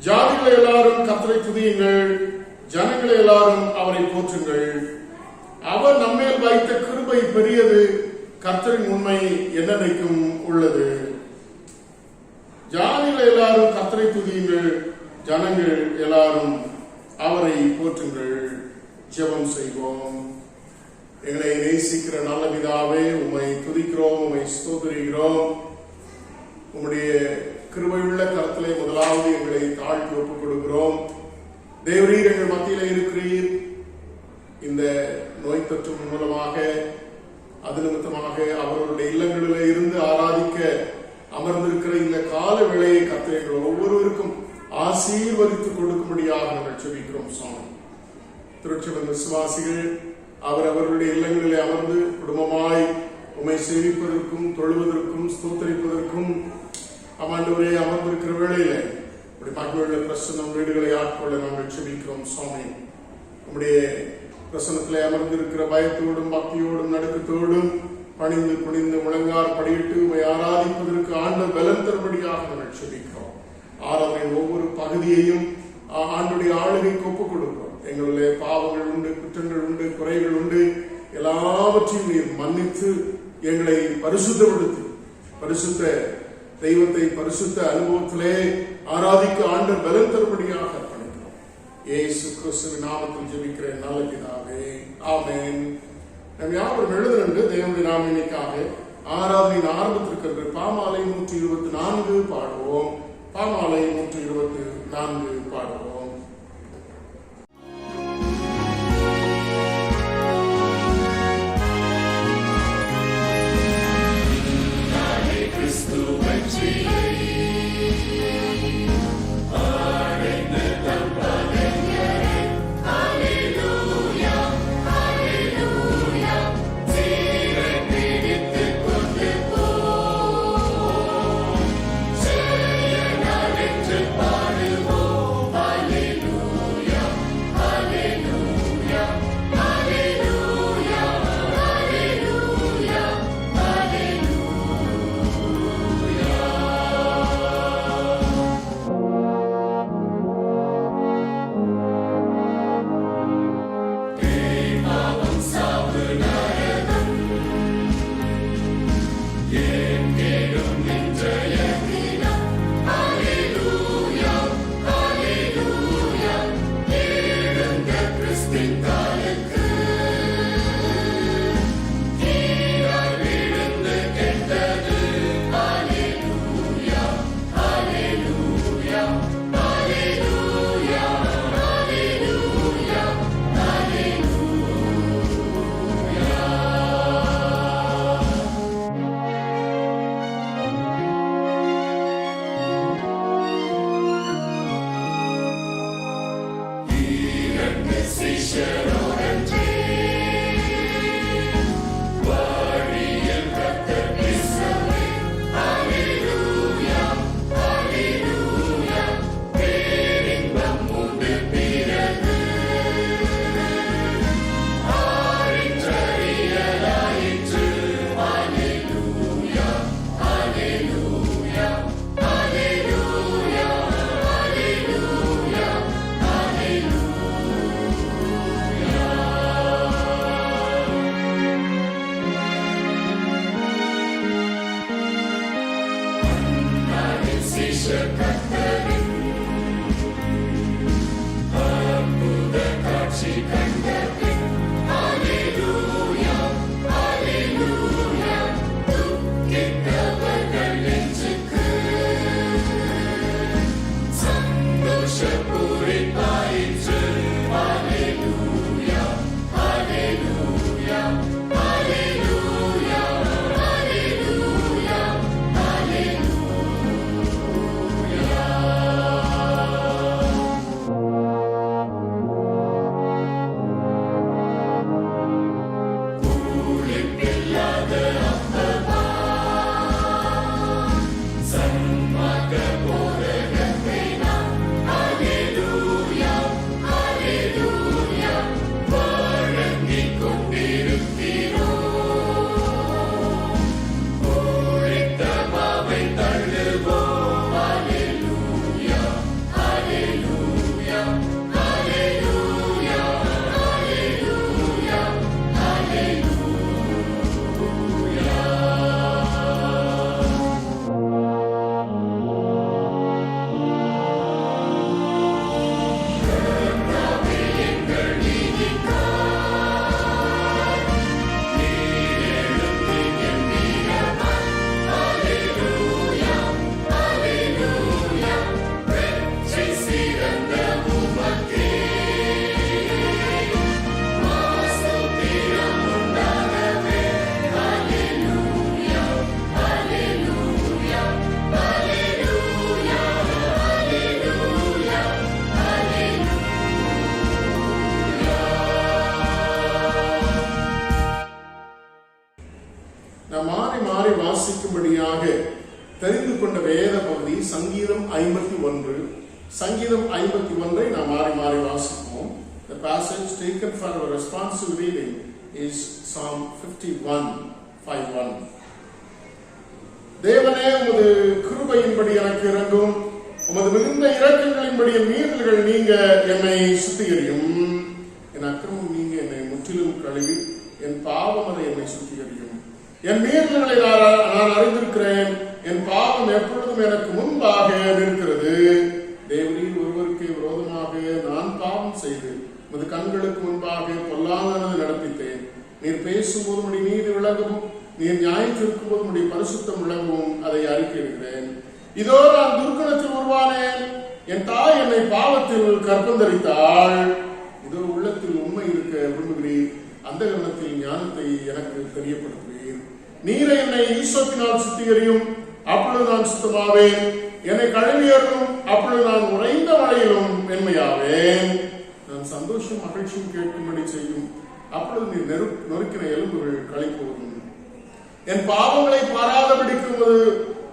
ஜாதிகளை எல்லாரும் கர்த்தரை துதியுங்கள், ஜனங்களை எல்லாரும் அவரை போற்றுங்கள். அவர் நம்மேல் வைத்த கிருபை பெரியது, கர்த்தரின் உண்மை என்னென்னைக்கும் உள்ளது. ஜாதிகளை எல்லாரும் கர்த்தரை துதியுங்கள், ஜனங்கள் எல்லாரும் அவரை போற்றுங்கள். ஜெபம் செய்வோம். எங்களை நேசிக்கிற நல்ல பிதாவே, உம்மை துதிக்கிறோம், உம்மை ஸ்தோத்திரிக்கிறோம். உம்முடைய கிருபையுள்ள கரத்திலே முதலாவது எங்களை தாழ்த்தி ஒப்புக் கொடுக்கிறோம். தேவரீர் எங்கள் மத்தியிலே இருக்கிறீர். இந்த நோய் தொற்று மூலமாக அது நிமித்தமாக அவர்களுடைய இல்லங்களிலே இருந்து ஆராதிக்க அமர்ந்திருக்கிற இந்த கால வேளையை கர்த்தர் எங்கள் ஒவ்வொருவருக்கும் ஆசீர்வதித்துக் கொடுக்கும்படியாக நாங்கள் ஜெபிக்கிறோம். சுவாமி, திருச்சபை விசுவாசிகள் அவர்களுடைய இல்லங்களிலே அமர்ந்து குடும்பமாய் உம்மை சேவிப்பதற்கும் தொழுவதற்கும் ஸ்தோத்தரிப்பதற்கும் ஆண்டவரே அமர்ந்திருக்கிற வேளையில மகிழ்வுள்ள பிரசன்னம் வீடுகளை ஆட்கொள்ள நாங்கள் ஜெபிக்கிறோம். சுவாமி, நம்முடைய பிரசனத்திலே அமர்ந்திருக்கிற பயத்தோடும் பக்தியோடும் நடுக்கத்தோடும் பணிந்து குனிந்து முழங்கார் படியிட்டு உம்மை ஆராதிப்பதற்கு ஆண்டு பலன் தரும்படியாக நாங்கள் ஜெபிக்கிறோம். ஆராதனையின் ஒவ்வொரு பகுதியையும் ஆண்டுடைய ஆளுகைக்கு ஒப்புக் கொடுக்கிறோம். எங்களுடைய பாவங்கள் உண்டு, குற்றங்கள் உண்டு, குறைகள் உண்டு. எல்லாவற்றையும் நீர் மன்னித்து எங்களை பரிசுத்தப்படுத்தி பரிசுத்த தெய்வத்தை பரிசுத்த அனுபவத்திலே ஆராதிக்க ஆண்டு பலன் தரும்படியாக அர்ப்பணிக்கிறோம். இயேசு கிறிஸ்துவின் நாமத்தில் ஜெபிக்கிறேன் நல்ல பிதாவே, ஆமென். நாம் யாவரும் எழுதுகின்ற தேவனுடைய நாமத்திற்காக ஆராதனையின் ஆரம்பத்திற்கு பாமாலை 124 பாடுவோம். பாமாலை 124 பாடுவோம். வாசிக்கும்படியாக தெரிந்து கொண்ட வேத பகுதி சங்கீதம் 51. சங்கீதம் 51 நாம் மாறி மாறி வாசிப்போம். The passage taken for our responsive reading is Psalm 51:5-1. தேவனே, உமது கிருபையின்படி எனக்கு இறங்கும், உமது மிகுந்த இரக்கங்களின்படி என் மீறல்கள் நீங்க என்னை சுத்திகரியும். என் அக்கிரமம் நீங்க என்னை முற்றிலும் கழுவி என் பாவம் அதை என்னை சுத்திகரியும். என் மீறல்களை நான் அறிந்திருக்கிறேன், என் பாவம் எப்பொழுதும் எனக்கு முன்பாக இருக்கிறது. தேவரீர் ஒருவருக்கு விரோதமாக நான் பாவம் செய்து உமது கண்களுக்கு முன்பாக பொல்லாதனது நடப்பித்தேன். நீர் பேசும்போது உடைய நீதி விளங்கவும், நீர் நியாயம் தீர்க்கும் போது உடைய பரிசுத்தம் விளங்கவும் அதை அறிக்கையிடுகிறேன். இதோ நான் துர்க்குணத்தில் உருவானேன், என் தாய் என்னை பாவத்தில் கற்பந்தரித்தாள். இதோ உள்ளத்தில் உண்மை இருக்க விரும்புகிறீர், அந்த கணத்தில் ஞானத்தை எனக்கு தெரியப்படுத்துவீர். நீரை என்னை ஈஸ்வரத்தினால் சுத்திகரியும், அப்பொழுது நான் சுத்தமாவேன். என்னை கழுவியரும், அப்பொழுது நான் உறைந்த மழையிலும் வெண்மையாவேன். நான் சந்தோஷம் மகிழ்ச்சியும் கேட்கும்படி செய்யும், அப்பொழுது நீர் நொறுக்கின எலும்புகள் களிப்போகும். என் பாவங்களை பாராதபடிக்கு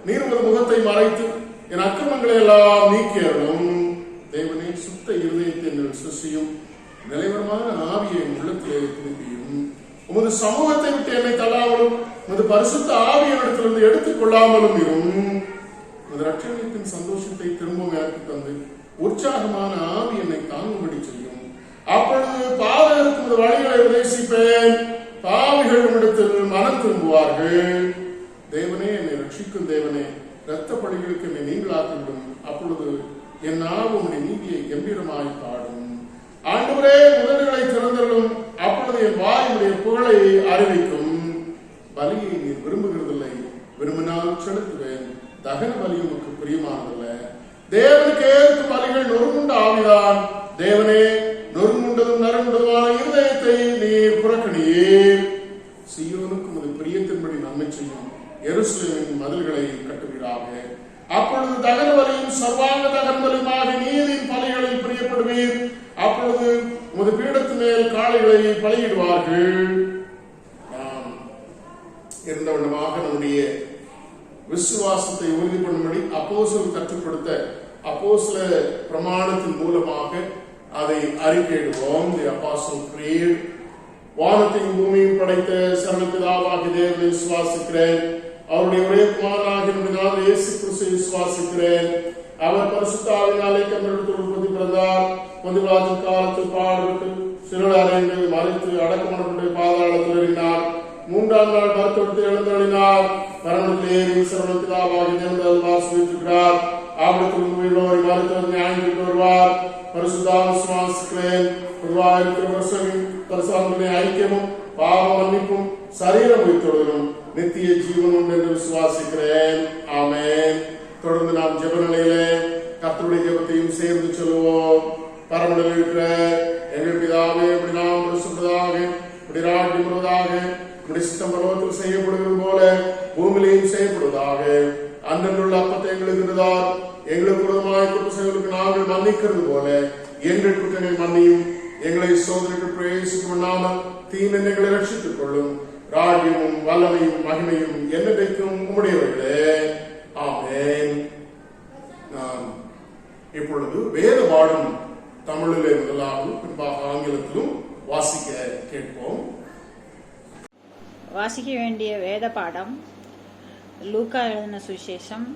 நீர் ஒரு முகத்தை மறைத்து என் அக்கிரமங்களை எல்லாம் நீக்கியறணும். தேவனே, சுத்த இருதயத்தை சிருஷ்டியும், நிலைவரமான ஆவியை உள்ளத்திலே திருப்பியும். உமது சமூகத்தை விட்டு என்னை தள்ளாமலும், உமது பரிசுத்த ஆவியினிடத்திலிருந்து எடுத்துக் கொள்ளாமலும் இரும். உமது ரட்சணியத்தின் சந்தோஷத்தை திரும்பவும் எனக்கு தந்து உற்சாகமான ஆவி என்னை தாங்கும்படி செய்யும். அப்பொழுது பாதகருக்கு உமது வழிகளை உபதேசிப்பேன், பாவிகள் உம்மிடத்தில் மனம் திரும்புவார்கள். தேவனே, என்னை ரட்சிக்கும் தேவனே, இரத்த பழிகளுக்கு என்னை நீங்களாக்கிவிடும். அப்பொழுது என் நாவு உம்முடைய நீதியை கம்பீரமாய் பாடும். ஆண்டவரே, உதடுகளை திறந்தருளும், அப்பொழுது என் வாயுடைய புகழை அறிவிக்கும். பலியை நீர் விரும்புகிறதில்லை, விரும்பினால் செலுத்துவேன். தகன பலி உமக்கு பிரியமானதில்ல. தேவனுக்கு ஏற்கும் பலிகள் நொறுங்குண்ட ஆவிதான். தேவனே, நொறுங்குண்டதும் நறுங்குண்டதுமான இருதயத்தை நீர் புறக்கணியீர். சீயோனுக்கு உமது பிரியத்தின்படி நன்மை செய்யும், எருசலேமின் மதில்களை கட்டுவீராக. அப்பொழுது தகன பலியும் சர்வாங்க தகன பலியுமாக நீதியின் பலிகளில் பிரியப்படுவீர். அப்பொழுது உமது பீடத்து மேல் காளைகளை பலியிடுவார்கள். நாம் இருந்தவண்ணமாக நம்முடைய விசுவாசத்தை உறுதி பண்ணும்படி அப்போஸ்தலர் கற்றுக் கொடுத்த அப்போஸ்தல பிரமாணத்தின் மூலமாக அதை அறிக்கையிடுவோம். தி அப்போஸ்டல் கிரீட். வானத்தையும் பூமியும் படைத்த சர்வபிதாவாகிய தேவனை விசுவாசிக்கிறேன். அவருடைய ஒரே குமாரனாகிய நம்முடைய இயேசு கிறிஸ்துவை விசுவாசிக்கிறேன். அவர் பரிசுத்த ஆவியினாலே கன்னியிடத்தில் உற்பத்தி பிறந்தார். பொதுவாஜன் காலத்தில் பாடுபட்டு சிறுவர் அறைந்து மறைத்து அடக்கமடப்பட்டு பாதாளத்தில் எறினார். 3ஆம் நாள் மருத்துவத்தை எழுந்தருளினார். மரணத்தில் ஏறி சர்வபிதாவாகிய தேவனை வாசிக்கிறார். ஆபத்தில் உண்மையுள்ளவரை மருத்துவர் நியாயம் வருவார். பரிசுத்தாவை விசுவாசிக்கிறேன். பொதுவாக இருக்கிற பரிசுத்தருடைய ஐக்கியமும் பாவ மன்னிப்பும் சரீரம் உயிர்த்தொடரும் நித்திய ஜீவன் உண்டு என்று விசுவாசிக்கிறேன். ஆமென். தொடர்ந்து நாம் ஜெப நிலையிலே கர்த்தருடைய ஜெபத்தையும் சேர்ந்து சொல்லுவோம். பரமண்டலில் இருக்கிற எங்கள் பிதாவே, இப்படி நாம் பரிசுத்தமாக, இப்படி ராஜ்யம் வருவதாக, இப்படி சித்தம் பரலோகத்தில் செய்யப்படுவது போல பூமியிலையும் செய்யப்படுவதாக. அன்றன்றுள்ள அப்பத்தை எங்களுக்கு இருந்தார், எங்களுக்கு விரோதமாய் குற்றம் செய்வதற்கு நாங்கள் மன்னிக்கிறது போல எங்கள் குற்றங்களை மன்னியும். எங்களை சோதனைக்கு பிரவேசிக்க பண்ணாமல் தீமை எங்களை ரட்சித்துக் கொள்ளும். ராஜ்யமும் வல்லமையும் மகிமையும் என்னைக்கும் உம்முடையவர்களே. ஆமென். நாம் இப்பொழுது வேத பாடம் தமிழிலே முதலாகவும் பின்பாக ஆங்கிலத்திலும் வாசிக்க கேட்போம். வாசிக்க வேண்டிய வேத பாடம் லூக்கா எழுதின சுவிசேஷம்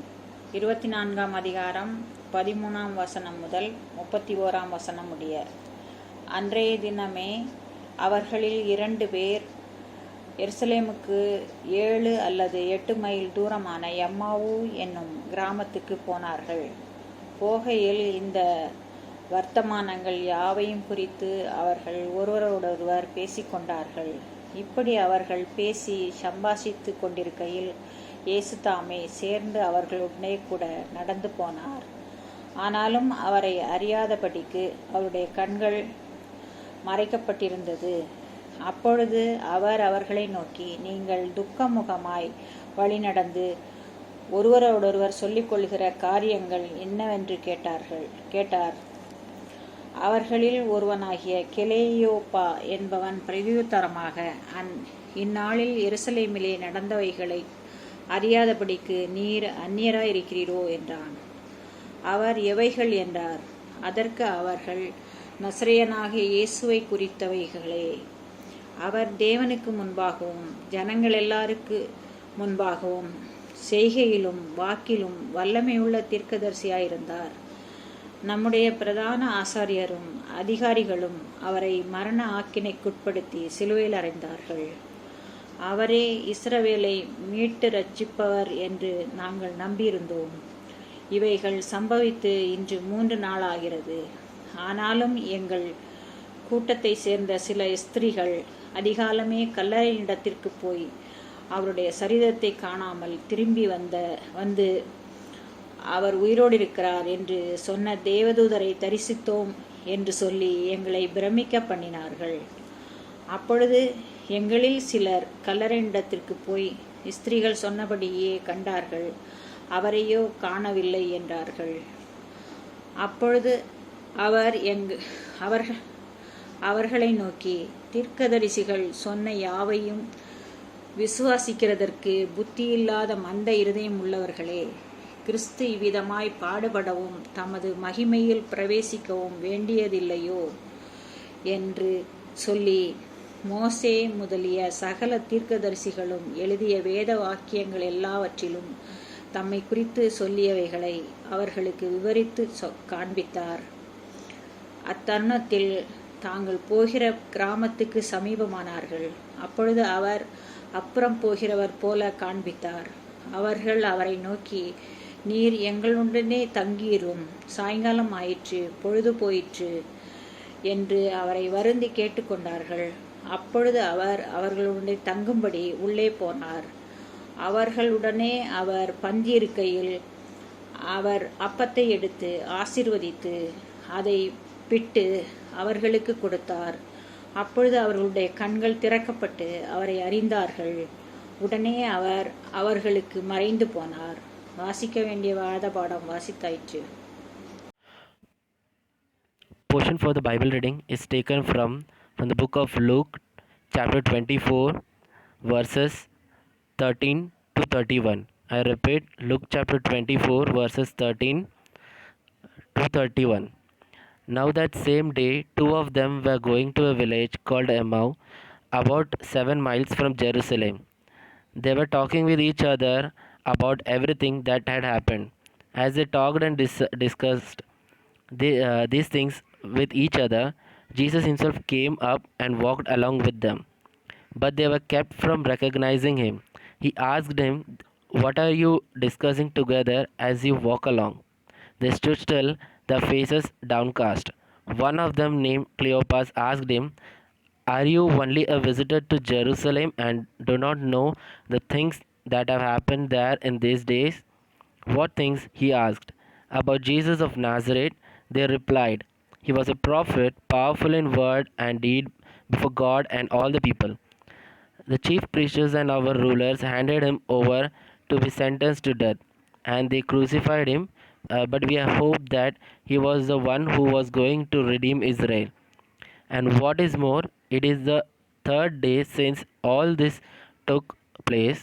24ஆம் அதிகாரம் 13ஆம் வசனம் முதல் 31ஆம் வசனம் முடிய. அன்றைய தினமே அவர்களில் 2 பேர் எருசலேமுக்கு 7 அல்லது 8 மைல் தூரமான எம்மாவு என்னும் கிராமத்துக்கு போனார்கள். போகையில் இந்த வர்த்தமானங்கள் யாவையும் குறித்து அவர்கள் ஒருவரோடொருவர் பேசிக்கொண்டார்கள். இப்படி அவர்கள் பேசி சம்பாஷித்து கொண்டிருக்கையில் இயேசு தாமே சேர்ந்து அவர்களுடனே கூட நடந்து போனார். ஆனாலும் அவரை அறியாதபடிக்கு அவருடைய கண்கள் மறைக்கப்பட்டிருந்தது. அப்பொழுது அவர் அவர்களை நோக்கி, நீங்கள் துக்கமுகமாய் வழிநடந்து ஒருவரோடொருவர் சொல்லிக் கொள்கிற காரியங்கள் என்னவென்று கேட்டார். அவர்களில் ஒருவனாகிய கெலேயோப்பா என்பவன் பிரதியுத்தரமாக, இந்நாளில் எருசலேமிலே நடந்தவைகளை அறியாதபடிக்கு நீர் அந்நியராயிருக்கிறீரோ என்றான். அவர், எவைகள் என்றார். அதற்கு அவர்கள், நசரேயனாகிய இயேசுவை குறித்தவைகளே. அவர் தேவனுக்கு முன்பாகவும் ஜனங்கள் எல்லாருக்கு முன்பாகவும் செய்கையிலும் வாக்கிலும் வல்லமையுள்ள தீர்க்கதரிசியாயிருந்தார். நம்முடைய பிரதான ஆசாரியரும் அதிகாரிகளும் அவரை மரண ஆக்கினைக்குட்படுத்தி சிலுவையில் அறைந்தார்கள். அவரே இஸ்ரவேலை மீட்டு ரட்சிப்பவர் என்று நாங்கள் நம்பியிருந்தோம். இவைகள் சம்பவித்து இன்று 3 நாளாகிறது. ஆனாலும் எங்கள் கூட்டத்தை சேர்ந்த சில ஸ்திரீகள் அதிகாலமே கல்லறையினிடத்திற்கு போய் அவருடைய சரீரத்தை காணாமல் திரும்பி வந்து அவர் உயிரோடு இருக்கிறார் என்று சொன்ன தேவதூதரை தரிசித்தோம் என்று சொல்லி எங்களை பிரமிக்க பண்ணினார்கள். அப்பொழுது எங்களில் சிலர் கல்லறையினிடத்திற்கு போய் ஸ்திரீகள் சொன்னபடியே கண்டார்கள், அவரையோ காணவில்லை என்றார்கள். அப்பொழுது அவர்களை நோக்கி, தீர்க்கதரிசிகள் சொன்ன யாவையும் விசுவாசிக்கிறதற்கு புத்தியில்லாத மந்த இருதயம் உள்ளவர்களே, கிறிஸ்து இவ்விதமாய் பாடுபடவும் தமது மகிமையில் பிரவேசிக்கவும் வேண்டியதில்லையோ என்று சொல்லி, மோசே முதலிய சகல தீர்க்கதரிசிகளும் எழுதிய வேத வாக்கியங்கள் எல்லாவற்றிலும் தம்மை குறித்து சொல்லியவைகளை அவர்களுக்கு விவரித்து காண்பித்தார். அத்தருணத்தில் தாங்கள் போகிற கிராமத்துக்கு சமீபமானார்கள். அப்பொழுது அவர் அப்புறம் போகிறவர் போல காண்பித்தார். அவர்கள் அவரை நோக்கி, நீர் எங்களுடனே தங்கியிரும், சாயங்காலம் ஆயிற்று, பொழுது போயிற்று என்று அவரை வருந்தி கேட்டுக்கொண்டார்கள். அப்பொழுது அவர் அவர்களுடனே தங்கும்படி உள்ளே போனார். அவர்களுடனே அவர் பந்தியிருக்கையில் அவர் அப்பத்தை எடுத்து ஆசீர்வதித்து அதை பிட்டு அவர்களுக்கு கொடுத்தார். அப்பொழுது அவர்களுடைய கண்கள் திறக்கப்பட்டு அவரை அறிந்தார்கள். உடனே அவர் அவர்களுக்கு மறைந்து போனார். வாசிக்க வேண்டிய வேத பாடம் வாசித்தாயிற்று. Portion for the Bible reading is taken from the book of Luke, chapter 24, verses 13 to 31. I repeat, Luke chapter 24, verses 13 to 31. Now that same day, 2 of them were going to a village called Emau, about 7 miles from Jerusalem. They were talking with each other about everything that had happened. As they talked and discussed these things with each other, Jesus himself came up and walked along with them. But they were kept from recognizing him. He asked him, "What are you discussing together as you walk along?" They stood still, their faces downcast. One of them, named Cleopas, asked him, "Are you only a visitor to Jerusalem and do not know the things that have happened there in these days?" "What things?" he asked. "About Jesus of Nazareth," they replied. "He was a prophet, powerful in word and deed before God and all the people. The chief priests and our rulers handed him over to be sentenced to death, and they crucified him, but we hoped that he was the one who was going to redeem Israel. And what is more, it is the 3rd day since all this took place.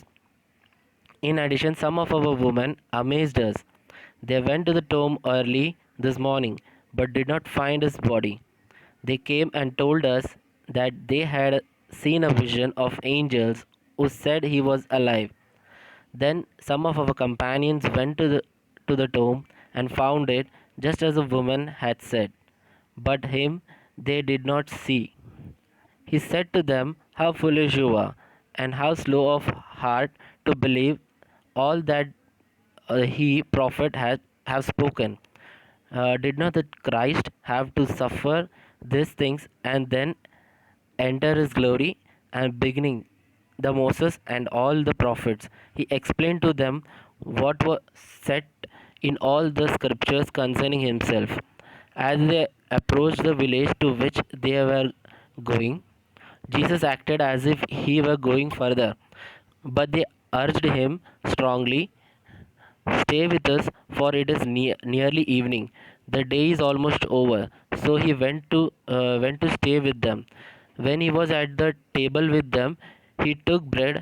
In addition, some of our women amazed us. They went to the tomb early this morning, but did not find his body. They came and told us that they had seen a vision of angels who said he was alive." Then some of our companions went to the tomb and found it just as the woman had said, but him they did not see. He said to them, "How foolish you are, and how slow of heart to believe all that he prophet have spoken. Did not the Christ have to suffer these things and then enter his glory?" And beginning the Moses and all the prophets, he explained to them what was set in all the scriptures concerning himself. As they approached the village to which they were going, Jesus acted as if he were going further, but they urged him strongly, "Stay with us, for it is nearly evening. The day is almost over." So he went to stay with them. When he was at the table with them, he took bread,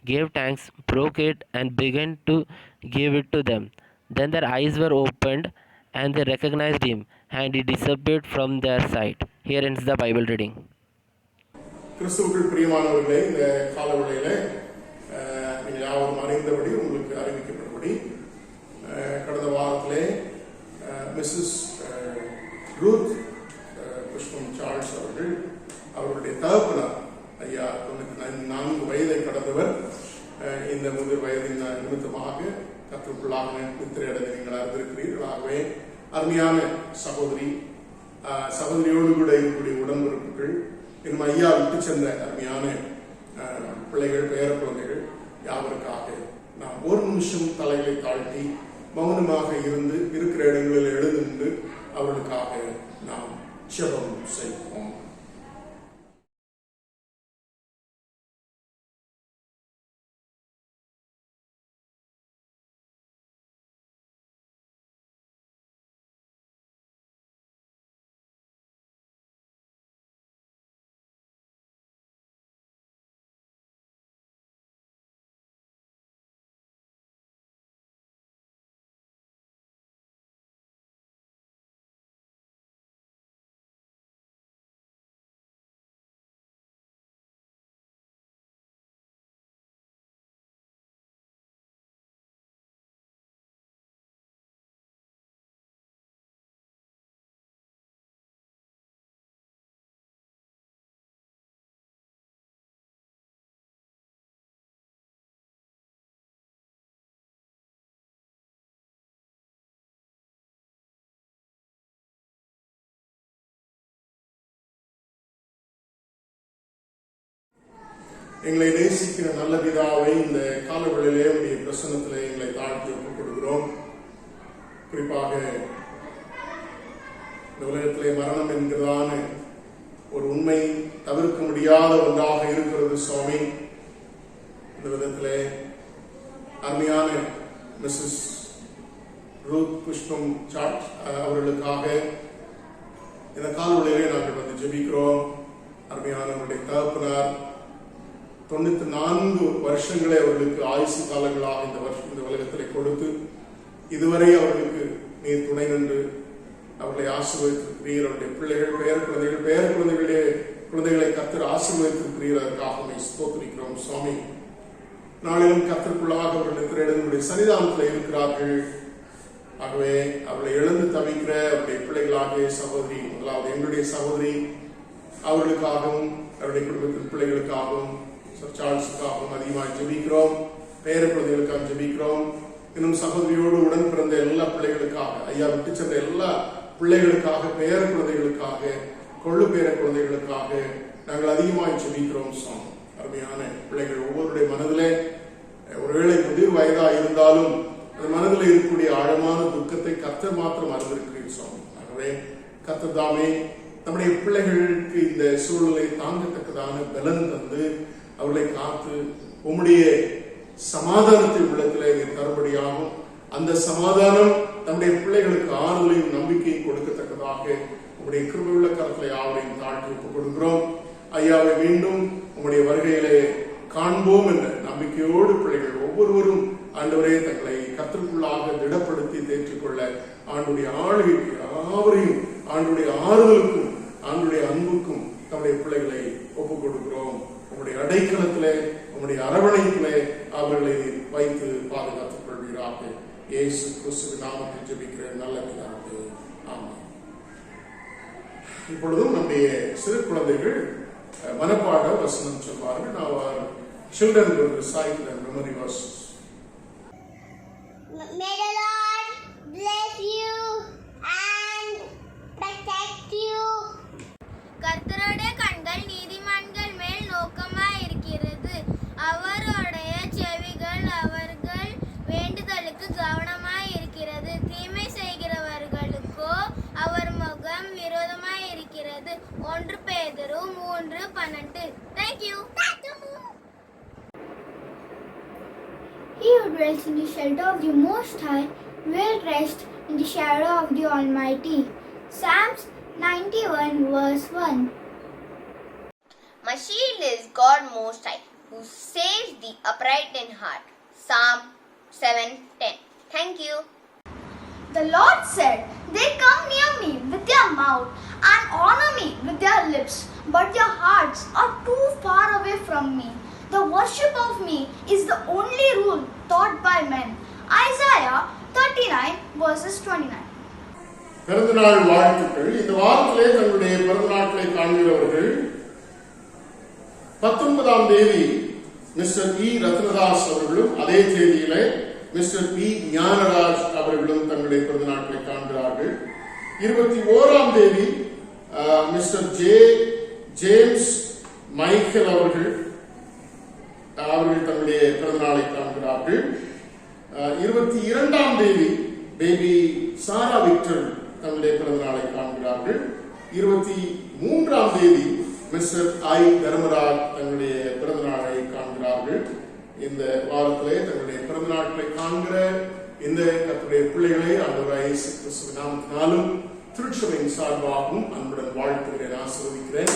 gave thanks, broke it, and began to give it to them. Then their eyes were opened, and they recognized him, and he disappeared from their sight. Here ends the Bible reading. கிறிஸ்துவுக்குள் பிரியமானவர்களே, இந்த காலவெளியில நீங்கள் யாவரும் அறிந்தபடி, உங்களுக்கு அறிவிக்கப்பட்டபடி, கடந்த வாரத்திலே Mrs Ruth புஷ்பம் Charles அவர்கள் அவருடைய தகப்பனார் ஐயா 94 வயதை கடந்தவர் இந்த முதிர் வயதின் நிமித்தமாக கற்றுக்குள்ளாக நித்திரையடைந்து நீங்கள் அறிந்திருக்கிறீர்கள். ஆகவே அருமையான சகோதரியோடு கூட இருக்கக்கூடிய உடன்பிறப்புகள், இன்னும் ஐயா விட்டு சென்ற அருமையான பிள்ளைகள், பேர குழந்தைகள் யாவருக்காக நாம் ஒரு நிமிஷம் தலைகளை தாழ்த்தி மௌனமாக இருந்து இருக்கிற இடங்களில் எழுந்து நின்று அவர்களுக்காக நாம் ஜெபம் செய்வோம். எங்களை நேசிக்கிற நல்ல பிதாவை, இந்த காலவெளியிலே உடைய பிரசன்னத்திலே எங்களை தாழ்த்தி ஒப்புக் கொடுக்கிறோம். குறிப்பாக இந்த உலகத்திலே மரணம் என்கிறதான ஒரு உண்மை தவிர்க்க முடியாத ஒன்றாக இருக்கிறது சுவாமி. இந்த விதத்திலே அருமையான மிஸ்ஸஸ் ரூத் புஷ்பம் சாட் அவர்களுக்காக இந்த காலவெளியிலே நாங்கள் வந்து ஜெபிக்கிறோம். அருமையான உடைய தகப்பனார் 94 வருஷங்களை அவர்களுக்கு ஆயுசு காலங்களாக இந்த உலகத்திலே கொடுத்து இதுவரை அவர்களுக்கு நீர் துணை நின்று அவர்களை ஆசீர்வதித்திருக்கிறீர். அவருடைய பிள்ளைகள், பேர குழந்தைகளை கர்த்தர் ஆசீர்வதித்திருக்கிறீர். அதற்காக ஸ்தோத்திரிக்கிறோம் சுவாமி. நாளிலும் கர்த்தருக்குள்ளாக அவர்கள் திரையிடனுடைய சன்னிதானத்தில் இருக்கிறார்கள். ஆகவே அவர்களை இழந்து தவிக்கிற அவருடைய பிள்ளைகளாகிய சகோதரி, முதலாவது எங்களுடைய சகோதரி, அவர்களுக்காகவும் அவருடைய குடும்பத்தின் பிள்ளைகளுக்காகவும் சார்ல்ஸுக்காகவும் அதிகமாக ஜெபிக்கிறோம். பேர குழந்தைகளுக்காக ஜெபிக்கிறோம். இன்னும் சகோதரியோடு உடன் பிறந்த எல்லா பிள்ளைகளுக்காக, ஐயா விட்டு சென்ற எல்லா பிள்ளைகளுக்காக, பேர குழந்தைகளுக்காக, கொள்ளு பேர குழந்தைகளுக்காக நாங்கள் அதிகமாக ஜெபிக்கிறோம் சுவாமி. அருமையான பிள்ளைகள் ஒவ்வொருடைய மனதிலே ஒருவேளை முதிர் வயதா இருந்தாலும் அந்த மனதில் இருக்கக்கூடிய ஆழமான துக்கத்தை கர்த்தர் மாத்திரம் அறிந்திருக்கிறீர் சுவாமி. ஆகவே கர்த்தர் தாமே நம்முடைய பிள்ளைகளுக்கு இந்த சூழலை தாங்கத்தக்கதான பலன் தந்து அவர்களை காத்து உம்முடைய சமாதானத்தை உள்ளத்திலே தரும்படியாகும். அந்த சமாதானம் நம்முடைய பிள்ளைகளுக்கு ஆறுதலையும் நம்பிக்கையும் கொடுக்கத்தக்கதாக உங்களுடைய கிருபையுள்ள கரத்திலே யாவரையும் தாழ்த்தி ஒப்புக் கொடுக்கிறோம். ஐயாவை மீண்டும் உங்களுடைய வருகையிலே காண்போம் என்ற நம்பிக்கையோடு பிள்ளைகள் ஒவ்வொருவரும் ஆண்டவரே தங்களை கர்த்தருக்குள்ளாக திடப்படுத்தி தேற்றிக்கொள்ள ஆண்டுடைய ஆளுகைக்கு யாவரையும் ஆண்டுடைய ஆறுதலுக்கும் ஆண்டுடைய அன்புக்கும் நம்முடைய பிள்ளைகளை ஒப்புக் கொடுக்கிறோம். உங்களுடைய அடைக்கலத்திலே, உங்களுடைய அரவணைப்பிலே அவர்களை வைத்து பாதுகாத்துக் கொள்வீராக. இயேசு கிறிஸ்துவின் நாமத்தில் ஜெபிக்கிற நல்ல பிதாவே, ஆமென். இப்பொழுதும் நம்முடைய சிறு குழந்தைகள் மனப்பாட வசனம் சொல்வார்கள். Our children will recite their memory verses. May the Lord bless you and protect you. கர்த்தருடைய கண்கள் நீதிமான்கள் மேல் நோக்கமாய் இருக்கிறது. அவருடைய செவிகள் அவர்கள் வேண்டுதலுக்கு கவனமாய் இருக்கிறது. தீமை செய்கிறவர்களுக்கோ அவர் முகம் விரோதமாய் இருக்கிறது. 1 பேதுரு 3:12. Thank you. He who dwells in the shelter of the Most High will rest in the shadow of the Almighty. Psalms 91 verse 1. My shield is God Most High. who saves the upright in heart. Psalm 7:10. Thank you. The Lord said, "They come near me with their mouth and honor me with their lips, but their hearts are too far away from me. The worship of me is the only rule taught by men." Isaiah 39 verses 29. பிறந்தநாள் வாழ்த்துக்கள். இந்த வாரத்திலே தங்களுடைய பிறந்த நாட்களை காண்கிறவர்கள் 19ஆம் தேதி mister இ ரத்னதாஸ் அவர்களும், அதே தேதியிலே மிஸ்டர் பி ஞானராஜ் அவர்களும் தங்களுடைய பிறந்த நாட்களை காண்கிறார்கள். 21ஆம் தேதி மிஸ்டர் ஜேம்ஸ் மைக்கேல் அவர்கள் தங்களுடைய பிறந்த நாளை காண்கிறார்கள். 22ஆம் தேதி பேபி சாரா விக்டர் தங்களுடைய பிறந்த நாளை காண்கிறார்கள். 23ஆம் தேதி மிஸ்டர் ஐ தர்மராஜ் தங்களுடைய பிறந்த நாளை காண்கிறார்கள். இந்த வாரத்திலே தங்களுடைய பிறந்த நாட்களை காண்கிற இந்த கர்த்தருடைய பிள்ளைகளை ஆண்டவராகிய இயேசு கிறிஸ்துவின் நாமத்தினாலும் திருச்சபையின் சார்பாகவும் அன்புடன் வாழ்த்துகிறேன், ஆசீர்வதிக்கிறேன்.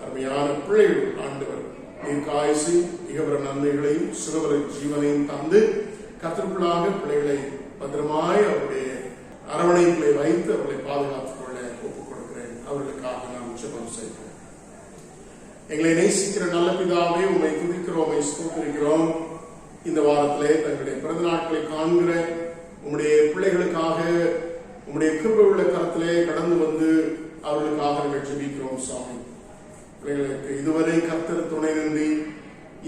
அருமையான பிள்ளைகள், ஆண்டவர் தீர்க்காயுசு இகபர நன்மைகளையும் சுகபர ஜீவனையும் தந்து கர்த்தருக்குள்ளாக பிள்ளைகளை பத்திரமாய் அவருடைய அரவணைப்புகளை வைத்து அவர்களை பாதுகாத்துக் கொள்ள ஒப்புக் கொடுக்கிறேன். அவர்களுக்காக நாம் ஜெபம் செய்கிறோம். எங்களை நேசிக்கிற நல்ல பிதாவே, உம்மை துதிக்கிறோம், உம்மை ஸ்தோத்திரிக்கிறோம். இந்த வாரத்திலே தங்களுடைய பிறந்த நாட்களை காண்கிற உம்முடைய பிள்ளைகளுக்காக உம்முடைய கிருபை உள்ள கரத்திலே கடந்து வந்து அவர்களுக்காக நாங்கள் ஜெபிக்கிறோம். சுவாமி, பிள்ளைகளுக்கு இதுவரை கர்த்தர் துணை நின்றி,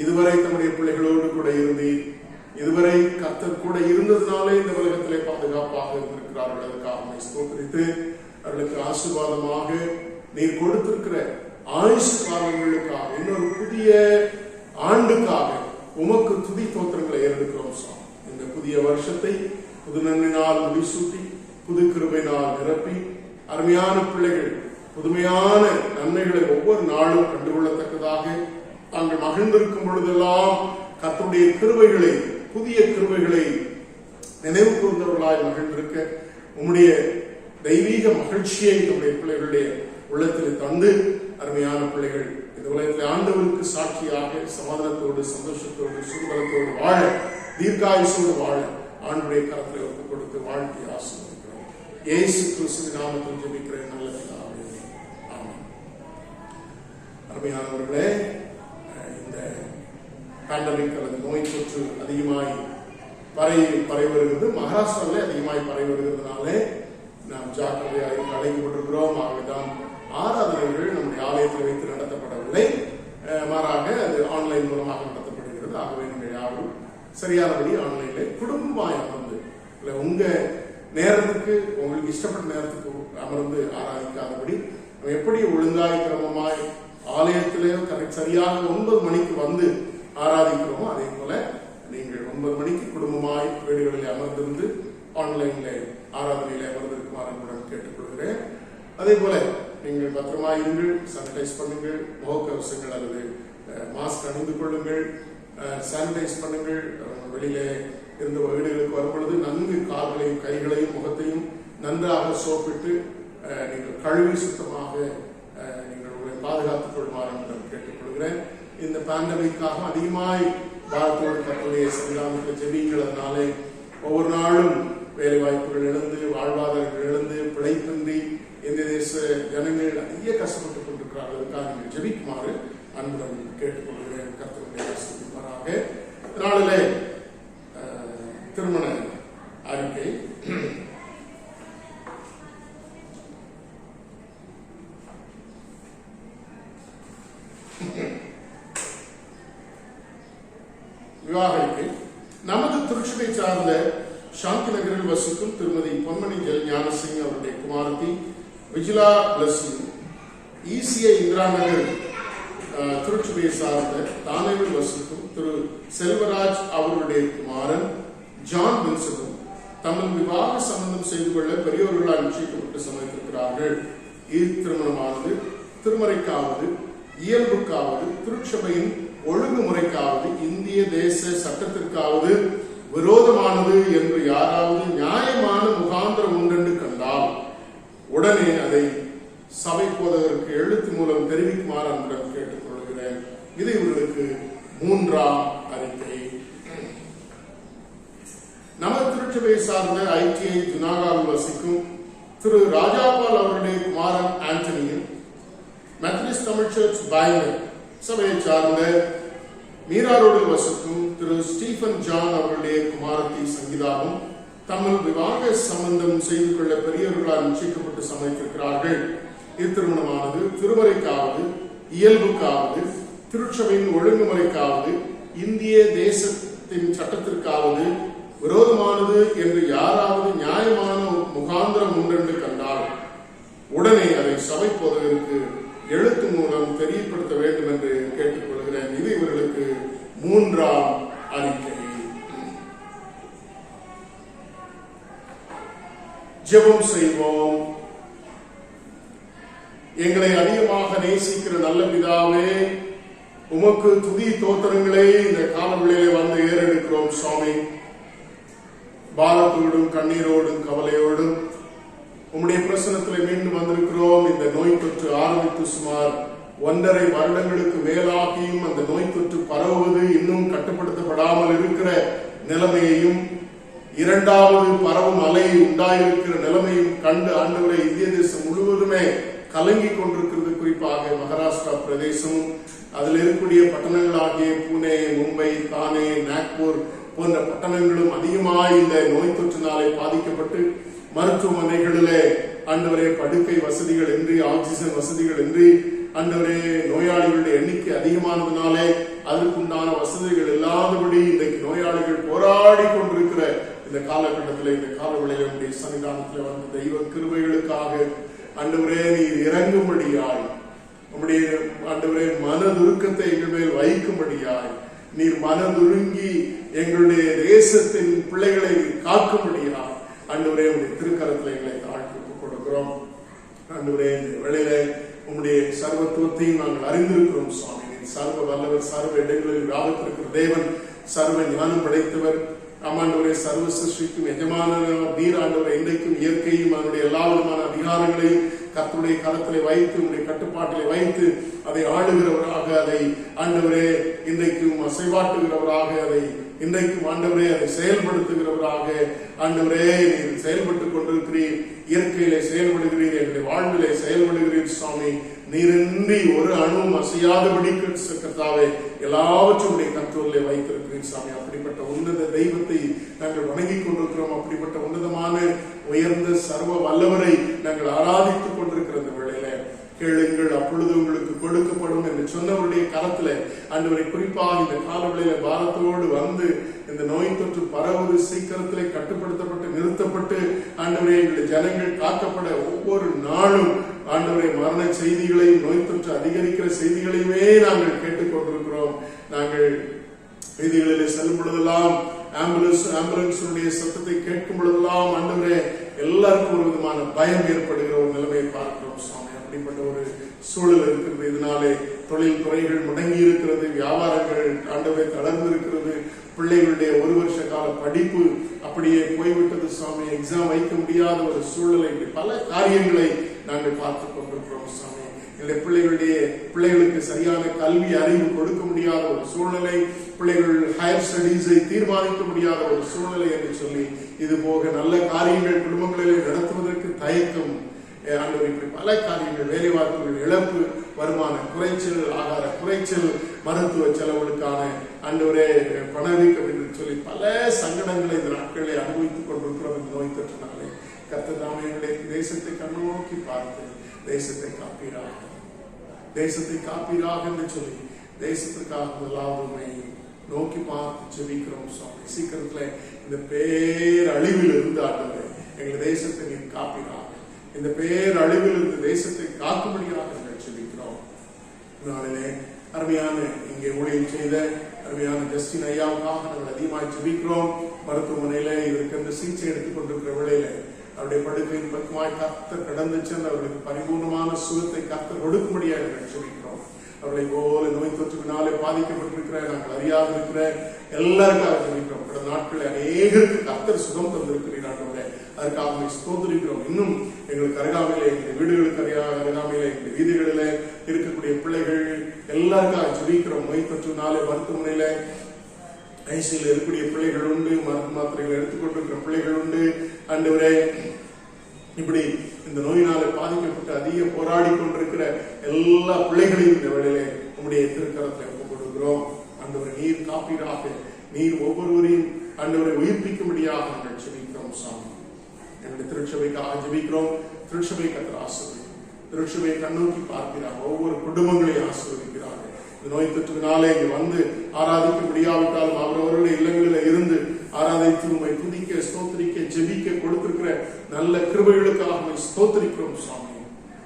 இதுவரை தம்முடைய பிள்ளைகளோடு கூட இருந்தி, இதுவரை கர்த்தர் கூட இருந்ததுனாலே இந்த உலகத்திலே பாதுகாப்பாக இருந்திருக்கிறார்கள். அதற்காக ஸ்தோத்திரித்து அவர்களுக்கு ஆசீர்வாதமாக நீர் கொடுத்திருக்கிற ஆயுசு காலங்களுக்காக, இன்னொரு புதிய ஆண்டுக்காக உமக்கு துதி தோத்திரங்களை ஏறெடுக்கிறோம். சாமி, இந்த புதிய வருஷத்தை புது நன்மையினால் முடிசூட்டி புது கிருபையினால் நிரப்பி அருமையான பிள்ளைகள் புதுமையான நன்மைகளை ஒவ்வொரு நாளும் கண்டுகொள்ளத்தக்கதாக தாங்கள் மகிழ்ந்திருக்கும் பொழுதெல்லாம் கர்த்தருடைய கிருபைகளை, புதிய கிருபைகளை நினைவு கூர்ந்தவர்களாய் மகிழ்ந்திருக்க உம்முடைய தெய்வீக மகிழ்ச்சியை நம்முடைய பிள்ளைகளுடைய உள்ளத்தில் தந்து அருமையான பிள்ளைகள் இந்த உலகத்தில் ஆண்டவருக்கு சாட்சியாக சமாதானத்தோடு, சந்தோஷத்தோடு, சுகபலத்தோடு வாழ, தீர்க்காயுசோடு வாழ ஆண்டுடைய கரத்தில் ஒப்புக் கொடுத்து வாழ்த்தி ஆசீர்வதிக்கிறோம். இயேசு கிறிஸ்துவின் நாமத்தில் ஜெபிக்கிறேன் நல்ல பிதாவே, ஆமென். அருமையானவர்களே, இந்த பேண்டமிக் அல்லது நோய் தொற்று அதிகமாய் பரவி வருகிறது. மகாராஷ்டிராவிலே அதிகமாய் பரவி வருகிறதுனாலே நாம் ஜாக்கிரதையாக அழைக்கப்பட்டிருக்கிறோம். ஆகவேதான் ஆராதனைகள் நம்முடைய ஆலயத்தில் வைத்து நடத்தப்படவில்லை, மாறாக அது ஆன்லைன் மூலமாக நடத்தப்படுகிறது. ஆகவே நீங்கள் யாரும் சரியானபடி ஆன்லைன்ல குடும்பமாய் அமர்ந்து உங்க நேரத்துக்கு, உங்களுக்கு இஷ்டப்பட்ட நேரத்துக்கு அமர்ந்து ஆராதிக்காதபடி எப்படி ஒழுங்காய் கிரமமாய் ஆலயத்திலே சரியாக 9 மணிக்கு வந்து ஆராதிக்கிறோமோ அதே போல நீங்கள் 9 மணிக்கு குடும்பமாய் வீடுகளில் அமர்ந்திருந்து ஆன்லைன்ல ஆராதனையில அமர்ந்திருக்குமாறு கேட்டுக்கொள்கிறேன். அதே போல நீங்கள் பத்திரமாயிருங்கள், சானிடைஸ் பண்ணுங்கள், முகக்கவசங்கள் அல்லது மாஸ்க் அணிந்து கொள்ளுங்கள், சானிடைஸ் பண்ணுங்கள். வெளியில இருந்து வீடுகளுக்கு வரும்பொழுது நன்கு கால்களையும் கைகளையும் முகத்தையும் நன்றாக சோப்பிட்டு நீங்கள் கழுவி சுத்தமாக நீங்கள் உங்களை பாதுகாத்துக் கொள்ளுமாறு கேட்டுக்கொள்கிறேன். இந்த பேண்டமிக்காக அதிகமாய் பாரத்தோடு கர்த்தருடைய சன்னிதானத்தில் ஜெபிங்கள். அதனாலே ஒவ்வொரு நாளும் வேலை வாய்ப்புகள் இழந்து, வாழ்வாதாரங்கள் இழந்து, பிழைப்பின்றி இந்திய தேச ஜனங்கள் அதிக கஷ்டப்பட்டுக் கொண்டிருக்கிறார்கள். அதற்காக நீங்கள் ஜெபிக்குமாறு அன்புடன் கேட்டுக்கொள்கிறேன். கர்த்தருடைய ஆசீர்வாதமாக நாளிலே திருமண அறிக்கை. விவாக அறிக்கை. நமது திருச்சபை சார்ந்த சாந்தி நகரில் வசிக்கும் திருமதி பொன்மணி ஜெல் ஞானசிங் அவருடைய குமாரத்தி விஜிலா பிளஸிங், ஈசிஐ இந்திரா நகர் திருச்சபையை சார்ந்த தானேவில் வசிக்கும் திரு செல்வராஜ் அவர்களுடைய குமாரன் ஜான் வின்சனும் தமது விவாக சம்பந்தம் செய்து கொள்ள பெரியோர்களால் நிச்சயிக்கப்பட்டு சம்மதித்திருக்கிறார்கள். திருமணமானது திருமறைக்காவது, இயல்புக்காவது, திருச்சபையின் ஒழுங்குமுறைக்காவது, இந்திய தேச சட்டத்திற்காவது விரோதமானது என்று யாராவது நியாயமான முகாந்திரம் உண்டென்று கண்டால் உடனே அதை சபை போதகருக்கு எழுத்து மூலம் தெரிவிக்குமாறு அன்புடன் கேட்டுக்கொள்கிறேன். இது இவர்களுக்கு மூன்றாம் அறிக்கை. நமது திருச்சபை சார்ந்த ஐடிஐ ஜுனாகாவில் வசிக்கும் திரு ராஜாபால் அவருடைய குமாரன் ஆண்டனியும், மெத்தடிஸ்ட் தமிழ் சர்ச் பயங்கர் சபையை சார்ந்த மீராரோடில் வசிக்கும் திரு ஸ்டீஃபன் ஜான் அவர்களுடைய குமாரத்தி சங்கீதாவும் தம்மில் விவாக சம்பந்தம் செய்து கொள்ள பெரியவர்களால் நிச்சயிக்கப்பட்டு சமைத்திருக்கிறார்கள். இத்திருமணமானது திருமறைக்காவது, இயல்புக்காவது, திருச்சபையின் ஒழுங்குமுறைக்காவது, இந்திய தேசத்தின் சட்டத்திற்காவது விரோதமானது என்று யாராவது நியாயமான முகாந்திரம் உண்டென்று கண்டால் உடனே அதை சபை போதகருக்கு எழுத்து மூலம் தெரியப்படுத்த வேண்டும் என்று கேட்டுக்கொள்கிறேன். இது இவர்களுக்கு மூன்றாம் அறிக்கை. ஜெபம் செய்வோம். எங்களை அதிகமாக நேசிக்கிற நல்ல பிதாவே, உமக்கு துதி தோத்திரங்களை இந்த காலவெளியிலே வந்து ஏறெடுக்கிறோம் சுவாமி. பாரத்தோடும் கண்ணீரோடும் கவலையோடும் உம்முடைய பிரசனத்தில் மீண்டும் வந்திருக்கிறோம். இந்த நோய் தொற்று ஆரம்பித்து சுமார் 1.5 வருடங்களுக்கு மேலாகியும் அந்த நோய் தொற்று பரவுவது இன்னும் கட்டுப்படுத்தப்படாமல் இருக்கிற நிலைமையையும், 2வது பரவும் அலை உண்டாயிருக்கிற நிலைமையும் கண்டு ஆண்டவரை இந்திய தேசம் முழுவதுமே கலங்கி கொண்டிருக்கிறது. குறிப்பாக மகாராஷ்டிரா பிரதேசமும் அதில் இருக்கக்கூடிய பட்டணங்களாகிய புனே, மும்பை, தானே, நாக்பூர் போன்ற பட்டணங்களும் அதிகமாக இந்த நோய் தொற்றினாலே பாதிக்கப்பட்டு மருத்துவமனைகளிலே ஆண்டவரே படுக்கை வசதிகள் இன்றி, ஆக்சிஜன் வசதிகள் இன்றி, ஆண்டவரே நோயாளிகளுடைய எண்ணிக்கை அதிகமானதுனாலே அதற்குண்டான வசதிகள் இல்லாதபடி இன்றைக்கு நோயாளிகள் போராடி கொண்டிருக்கிற இந்த காலகட்டத்தில், இந்த காலவெளியிலே சன்னிதானத்தில் வந்த தெய்வ கிருபைகளுக்காக ஆண்டவரே நீர் இறங்கும்படியாய், உம்முடைய ஆண்டவரே மனதுருக்கத்தை எங்கள் மேல் வைக்கும்படியாய், நீர் மனதுருங்கி எங்களுடைய தேசத்தின் பிள்ளைகளை காக்கும்படியாய் ஆண்டவரே உங்களுடைய திருக்கரத்தில் எங்களை தாழ்த்தி கொடுக்கிறோம். ஆண்டவரே இந்த வேளையில உங்களுடைய சர்வத்துவத்தையும் நாங்கள் அறிந்திருக்கிறோம் சுவாமி. சர்வ வல்லவர், சர்வ இடங்களில் வியாபித்திருக்கிற தேவன், சர்வ ஞானம் படைத்தவர். ஆமாண்டவரே சர்வ சிருஷ்டிக்கும் எஜமான நீர் ஆண்டவரை இன்றைக்கும் இயற்கையும் அதனுடைய எல்லா விதமான அதிகாரங்களையும் கர்த்தருடைய கரத்திலே வைத்து, உங்களுடைய கட்டுப்பாட்டிலே வைத்து அதை ஆளுகிறவராக, அதை ஆண்டவரே இன்றைக்கும் அசைவாட்டுகிறவராக, அதை இன்றைக்கும் ஆண்டவரே அதை செயல்படுத்துகிறவராக ஆண்டவரே நீர் செயல்பட்டுக் கொண்டிருக்கிறீர். இயற்கையிலே செயல்படுகிறீர், எங்களுடைய வாழ்விலே செயல்படுகிறீர் சுவாமி. நீரின்றி ஒரு அணுவும் அசையாதபடி கர்த்தாவே எல்லாவற்றுடைய கண்ட்ரோலிலே வைத்திருக்கிறீர் சுவாமி. அப்படிப்பட்ட உன்னத தெய்வத்தை நாங்கள் வணங்கிக் கொண்டிருக்கிறோம். அப்படிப்பட்ட உன்னதமான உயர்ந்த சர்வ வல்லவரை நாங்கள் ஆராதித்துக் கொண்டிருக்கிற இந்த வேளையில கேளுங்கள் அப்பொழுது உங்களுக்கு கொடுக்கப்படும் என்று சொன்னவருடைய கரத்துல ஆண்டவரை குறிப்பாக இந்த காலவெளியில பாரத்தோடு வந்து இந்த நோய் தொற்று பரவுவது சீக்கிரத்திலே கட்டுப்படுத்தப்பட்டு நிறுத்தப்பட்டு ஆண்டவரே எங்களுடைய ஜனங்கள் காக்கப்பட ஒவ்வொரு நாளும் ஆண்டவரை மரண செய்திகளையும் நோய் தொற்று அதிகரிக்கிற செய்திகளையுமே நாங்கள் கேட்டுக்கொண்டிருக்கிறோம். நாங்கள் வீதிகளிலே செல்லும் பொழுதெல்லாம் ஆம்புலன்ஸுடைய சத்தத்தை கேட்கும் பொழுதெல்லாம் ஆண்டவரே எல்லாருக்கும் ஒரு விதமான பயம் ஏற்படுகிற ஒரு நிலைமையை பார்க்கிறோம் சுவாமி. அப்படிப்பட்ட ஒரு சூழல் இருக்கிறது. இதனாலே தொழில் துறைகள் முடங்கி இருக்கிறது, வியாபாரங்கள் ஆண்டவரை தளர்ந்து இருக்கிறது, பிள்ளைகளுடைய 1 வருஷ கால படிப்பு அப்படியே போய்விட்டது சுவாமி. எக்ஸாம் வைக்க முடியாத ஒரு சூழலை, பல காரியங்களை நாங்கள் பார்த்துக் கொண்டிருக்கிறோம் சுவாமி. எங்களுடைய பிள்ளைகளுக்கு சரியான கல்வி அறிவு கொடுக்க முடியாத ஒரு சூழ்நிலை, பிள்ளைகள் ஹையர் ஸ்டடீஸை தீர்மானிக்க முடியாத ஒரு சூழ்நிலை என்று சொல்லி இது போக நல்ல காரியங்கள் குடும்பங்களிலே நடத்துவதற்கு தயக்கம், இப்படி பல காரியங்கள், வேலைவாய்ப்புகள் இழப்பு, வருமான குறைச்சல், ஆகார குறைச்சல், மருத்துவ செலவுகளுக்கான ஆண்டவரே பணவீக்கம் என்று சொல்லி பல சங்கடங்களை இந்த நாட்களை அனுபவித்துக் கொண்டிருக்கிறோம். இந்த நோய் தொற்றினாலே கர்த்தர் தாமே எங்களுடைய தேசத்தை கண்ணோக்கி பார்த்து தேசத்தை காப்பீராக, தேசத்தை காப்பீராக என்று சொல்லி தேசத்திற்காக முதலாவது நோக்கி பார்த்து ஜெபிக்கிறோம் சுவாமி. சீக்கிரத்துல இந்த பேரழிவில் இருந்து ஆண்டவரே எங்கள் தேசத்தை நீர் காப்பீராக, இந்த பேரழிவில் இருந்து தேசத்தை காக்கும்படியாக நாங்கள் ஜெபிக்கிறோம். நாளிலே அருமையான இங்கே ஊழியம் செய்த அருமையான ஜஸ்டின் ஐயாவுக்காக நாங்கள் அதிகமாக ஜெபிக்கிறோம். மருத்துவமனையில இதற்கு சிகிச்சை எடுத்துக் கொண்டிருக்கிற வேளையில அவருடைய படுக்கையின் பக்கமாய் கர்த்தர் கடந்து சென்று அவர்களுக்கு பரிபூர்ணமான சுகத்தை கர்த்தர் கொடுக்கும்படியாக நாங்கள் ஜெபிக்கிறோம். அவர்களை போல நோய் தொற்றுனாலே பாதிக்கப்பட்டிருக்கிற, நாங்கள் அறியாது இருக்கிற எல்லாருக்காக ஜெபிக்கிறோம். கடந்த நாட்களில் அநேகருக்கு கர்த்தர் சுகம் தந்திருக்கிறீர்கள். அதற்காக ஸ்தோத்திரிக்கிறோம். இன்னும் எங்களுக்கு அருகாமையில, எங்களுடைய வீடுகளுக்கு அருகாமையில, எங்களுடைய வீதிகளில இருக்கக்கூடிய பிள்ளைகள் எல்லாருக்காக ஜெபிக்கிறோம். நோய் தொற்றுனாலே மருத்துவமனையில ஐசியில் இருக்கக்கூடிய பிள்ளைகள் உண்டு, மருந்து மாத்திரைகளை எடுத்துக்கொண்டிருக்கிற பிள்ளைகள் உண்டு. ஆண்டவரே, இப்படி இந்த நோயினால பாதிக்கப்பட்டு அதிக போராடி கொண்டிருக்கிற எல்லா பிள்ளைகளையும் இந்த வேளையிலே உங்களுடைய திருக்கரத்தை ஒப்புக் கொடுக்கிறோம். ஆண்டவரை நீர் காப்பீராக, நீர் ஒவ்வொருவரையும் ஆண்டவரை உயிர்ப்பிக்கும்படியாக நாங்கள் ஜெபிக்கிறோம். சாமி, எங்களுடைய திருச்சபைக்காக ஜெபிக்கிறோம். திருச்சபை கர்த்தர் ஆசீர்வதிக்கிறார். திருச்சபையை கண்ணோக்கி பார்க்கிறார். ஒவ்வொரு குடும்பங்களையும் ஆசீர்வதிக்கிறார். இந்த நோய் தொற்றுனாலே இங்கு வந்து ஆராதிக்க முடியாவிட்டாலும் அவரவர்களுடைய இல்லங்களில் இருந்து ஆராதித்து உண்மை துதிக்க, ஸ்தோத்திரிக்க, ஜெபிக்க கொடுத்திருக்கிற நல்ல கிருபைகளுக்காக ஸ்தோத்திரிக்கிறோம். சுவாமி,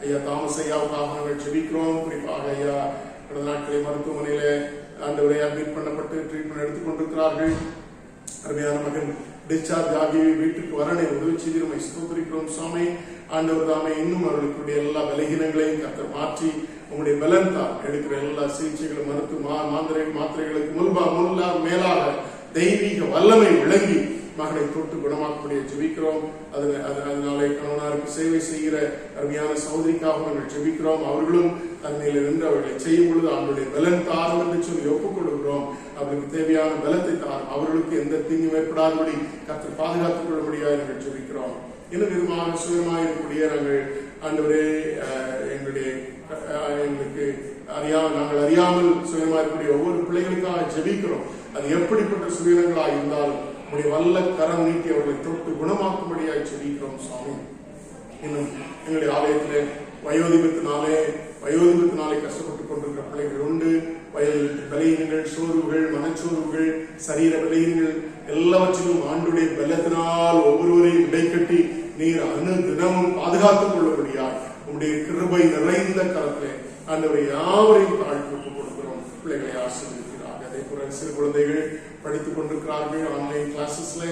ஐயா தாமஸ் ஐயாவுக்காக நாங்கள் ஜெபிக்கிறோம். குறிப்பாக ஐயா கடந்த நாட்களை மருத்துவமனையில ஆண்டவரை அட்மிட் பண்ணப்பட்டு ட்ரீட்மெண்ட் எடுத்துக் கொண்டிருக்கிறார்கள். அருமையான மகன் டிஸ்சார்ஜ் ஆகி வீட்டுக்கு வரனை உதவி செய்திருமை ஸ்தோத்திரிக்கிறோம். சுவாமி, ஆண்டவர் தாமே இன்னும் அவர்களுடைய எல்லா பலகீனங்களையும் கர்த்தர் மாற்றி உங்களுடைய பலன் தான் எடுக்கிற எல்லா சிகிச்சைகளும் மாத்திரைகளுக்கு மேலாக தெய்வீக வல்லமை விளங்கி மகனை தொட்டு குணமாக்கக்கூடிய ஜெபிக்கிறோம். அதனாலே கணவனாருக்கு சேவை செய்கிற அருமையான சகோதரிக்காக நாங்கள் ஜெபிக்கிறோம். அவர்களும் தன்மையில நின்று அவர்களை செய்யும் பொழுது அவர்களுடைய பலன் தாரும் என்று சொல்லி ஒப்புக் கொடுக்கிறோம். அவர்களுக்கு தேவையான பலத்தை தாரும். அவர்களுக்கு எந்த தீங்கும் ஏற்படாதபடி கர்த்தர் பாதுகாத்துக் கொள்ள முடியாது நாங்கள் ஜெபிக்கிறோம். இன்னும் விதமாக சுயமாக இருக்கக்கூடிய நாங்கள் ஆண்டவரே எங்களுக்கு நாங்கள் அறியாமல் சுயமா இருக்கக்கூடிய ஒவ்வொரு பிள்ளைகளுக்காக ஜெபிக்கிறோம். அது எப்படிப்பட்ட சுயங்களாக இருந்தாலும் உங்களுடைய வல்ல கரம் நீட்டி அவர்களை தொட்டு குணமாக்கும்படியாக ஜெபிக்கிறோம். சுவாமி, இன்னும் எங்களுடைய ஆலயத்திலே வயோதிபத்தினாலே கஷ்டப்பட்டுக் கொண்டிருக்கிற பிள்ளைகள் உண்டு. வயதில் பலகீனங்கள், சோர்வுகள், மனச்சோர்வுகள், சரீர பலகீனங்கள் எல்லாவற்றிலும் ஆண்டுடைய பலத்தினால் ஒவ்வொருவரையும் இடைக்கட்டி நீர் தினமும் பாதுகாத்துக் கொள்ளபடியாய் உங்களுடைய கிருபை நிறைந்த கரத்திலே ஆண்டவரை யாவரையும் தாழ்த்து கொடுக்கிறோம். பிள்ளைகளை ஆசீர்வதிக்கிறார். அதே போல சிறு குழந்தைகள் படித்துக் கொண்டிருக்கிறார்கள் ஆன்லைன் கிளாஸஸ்ல.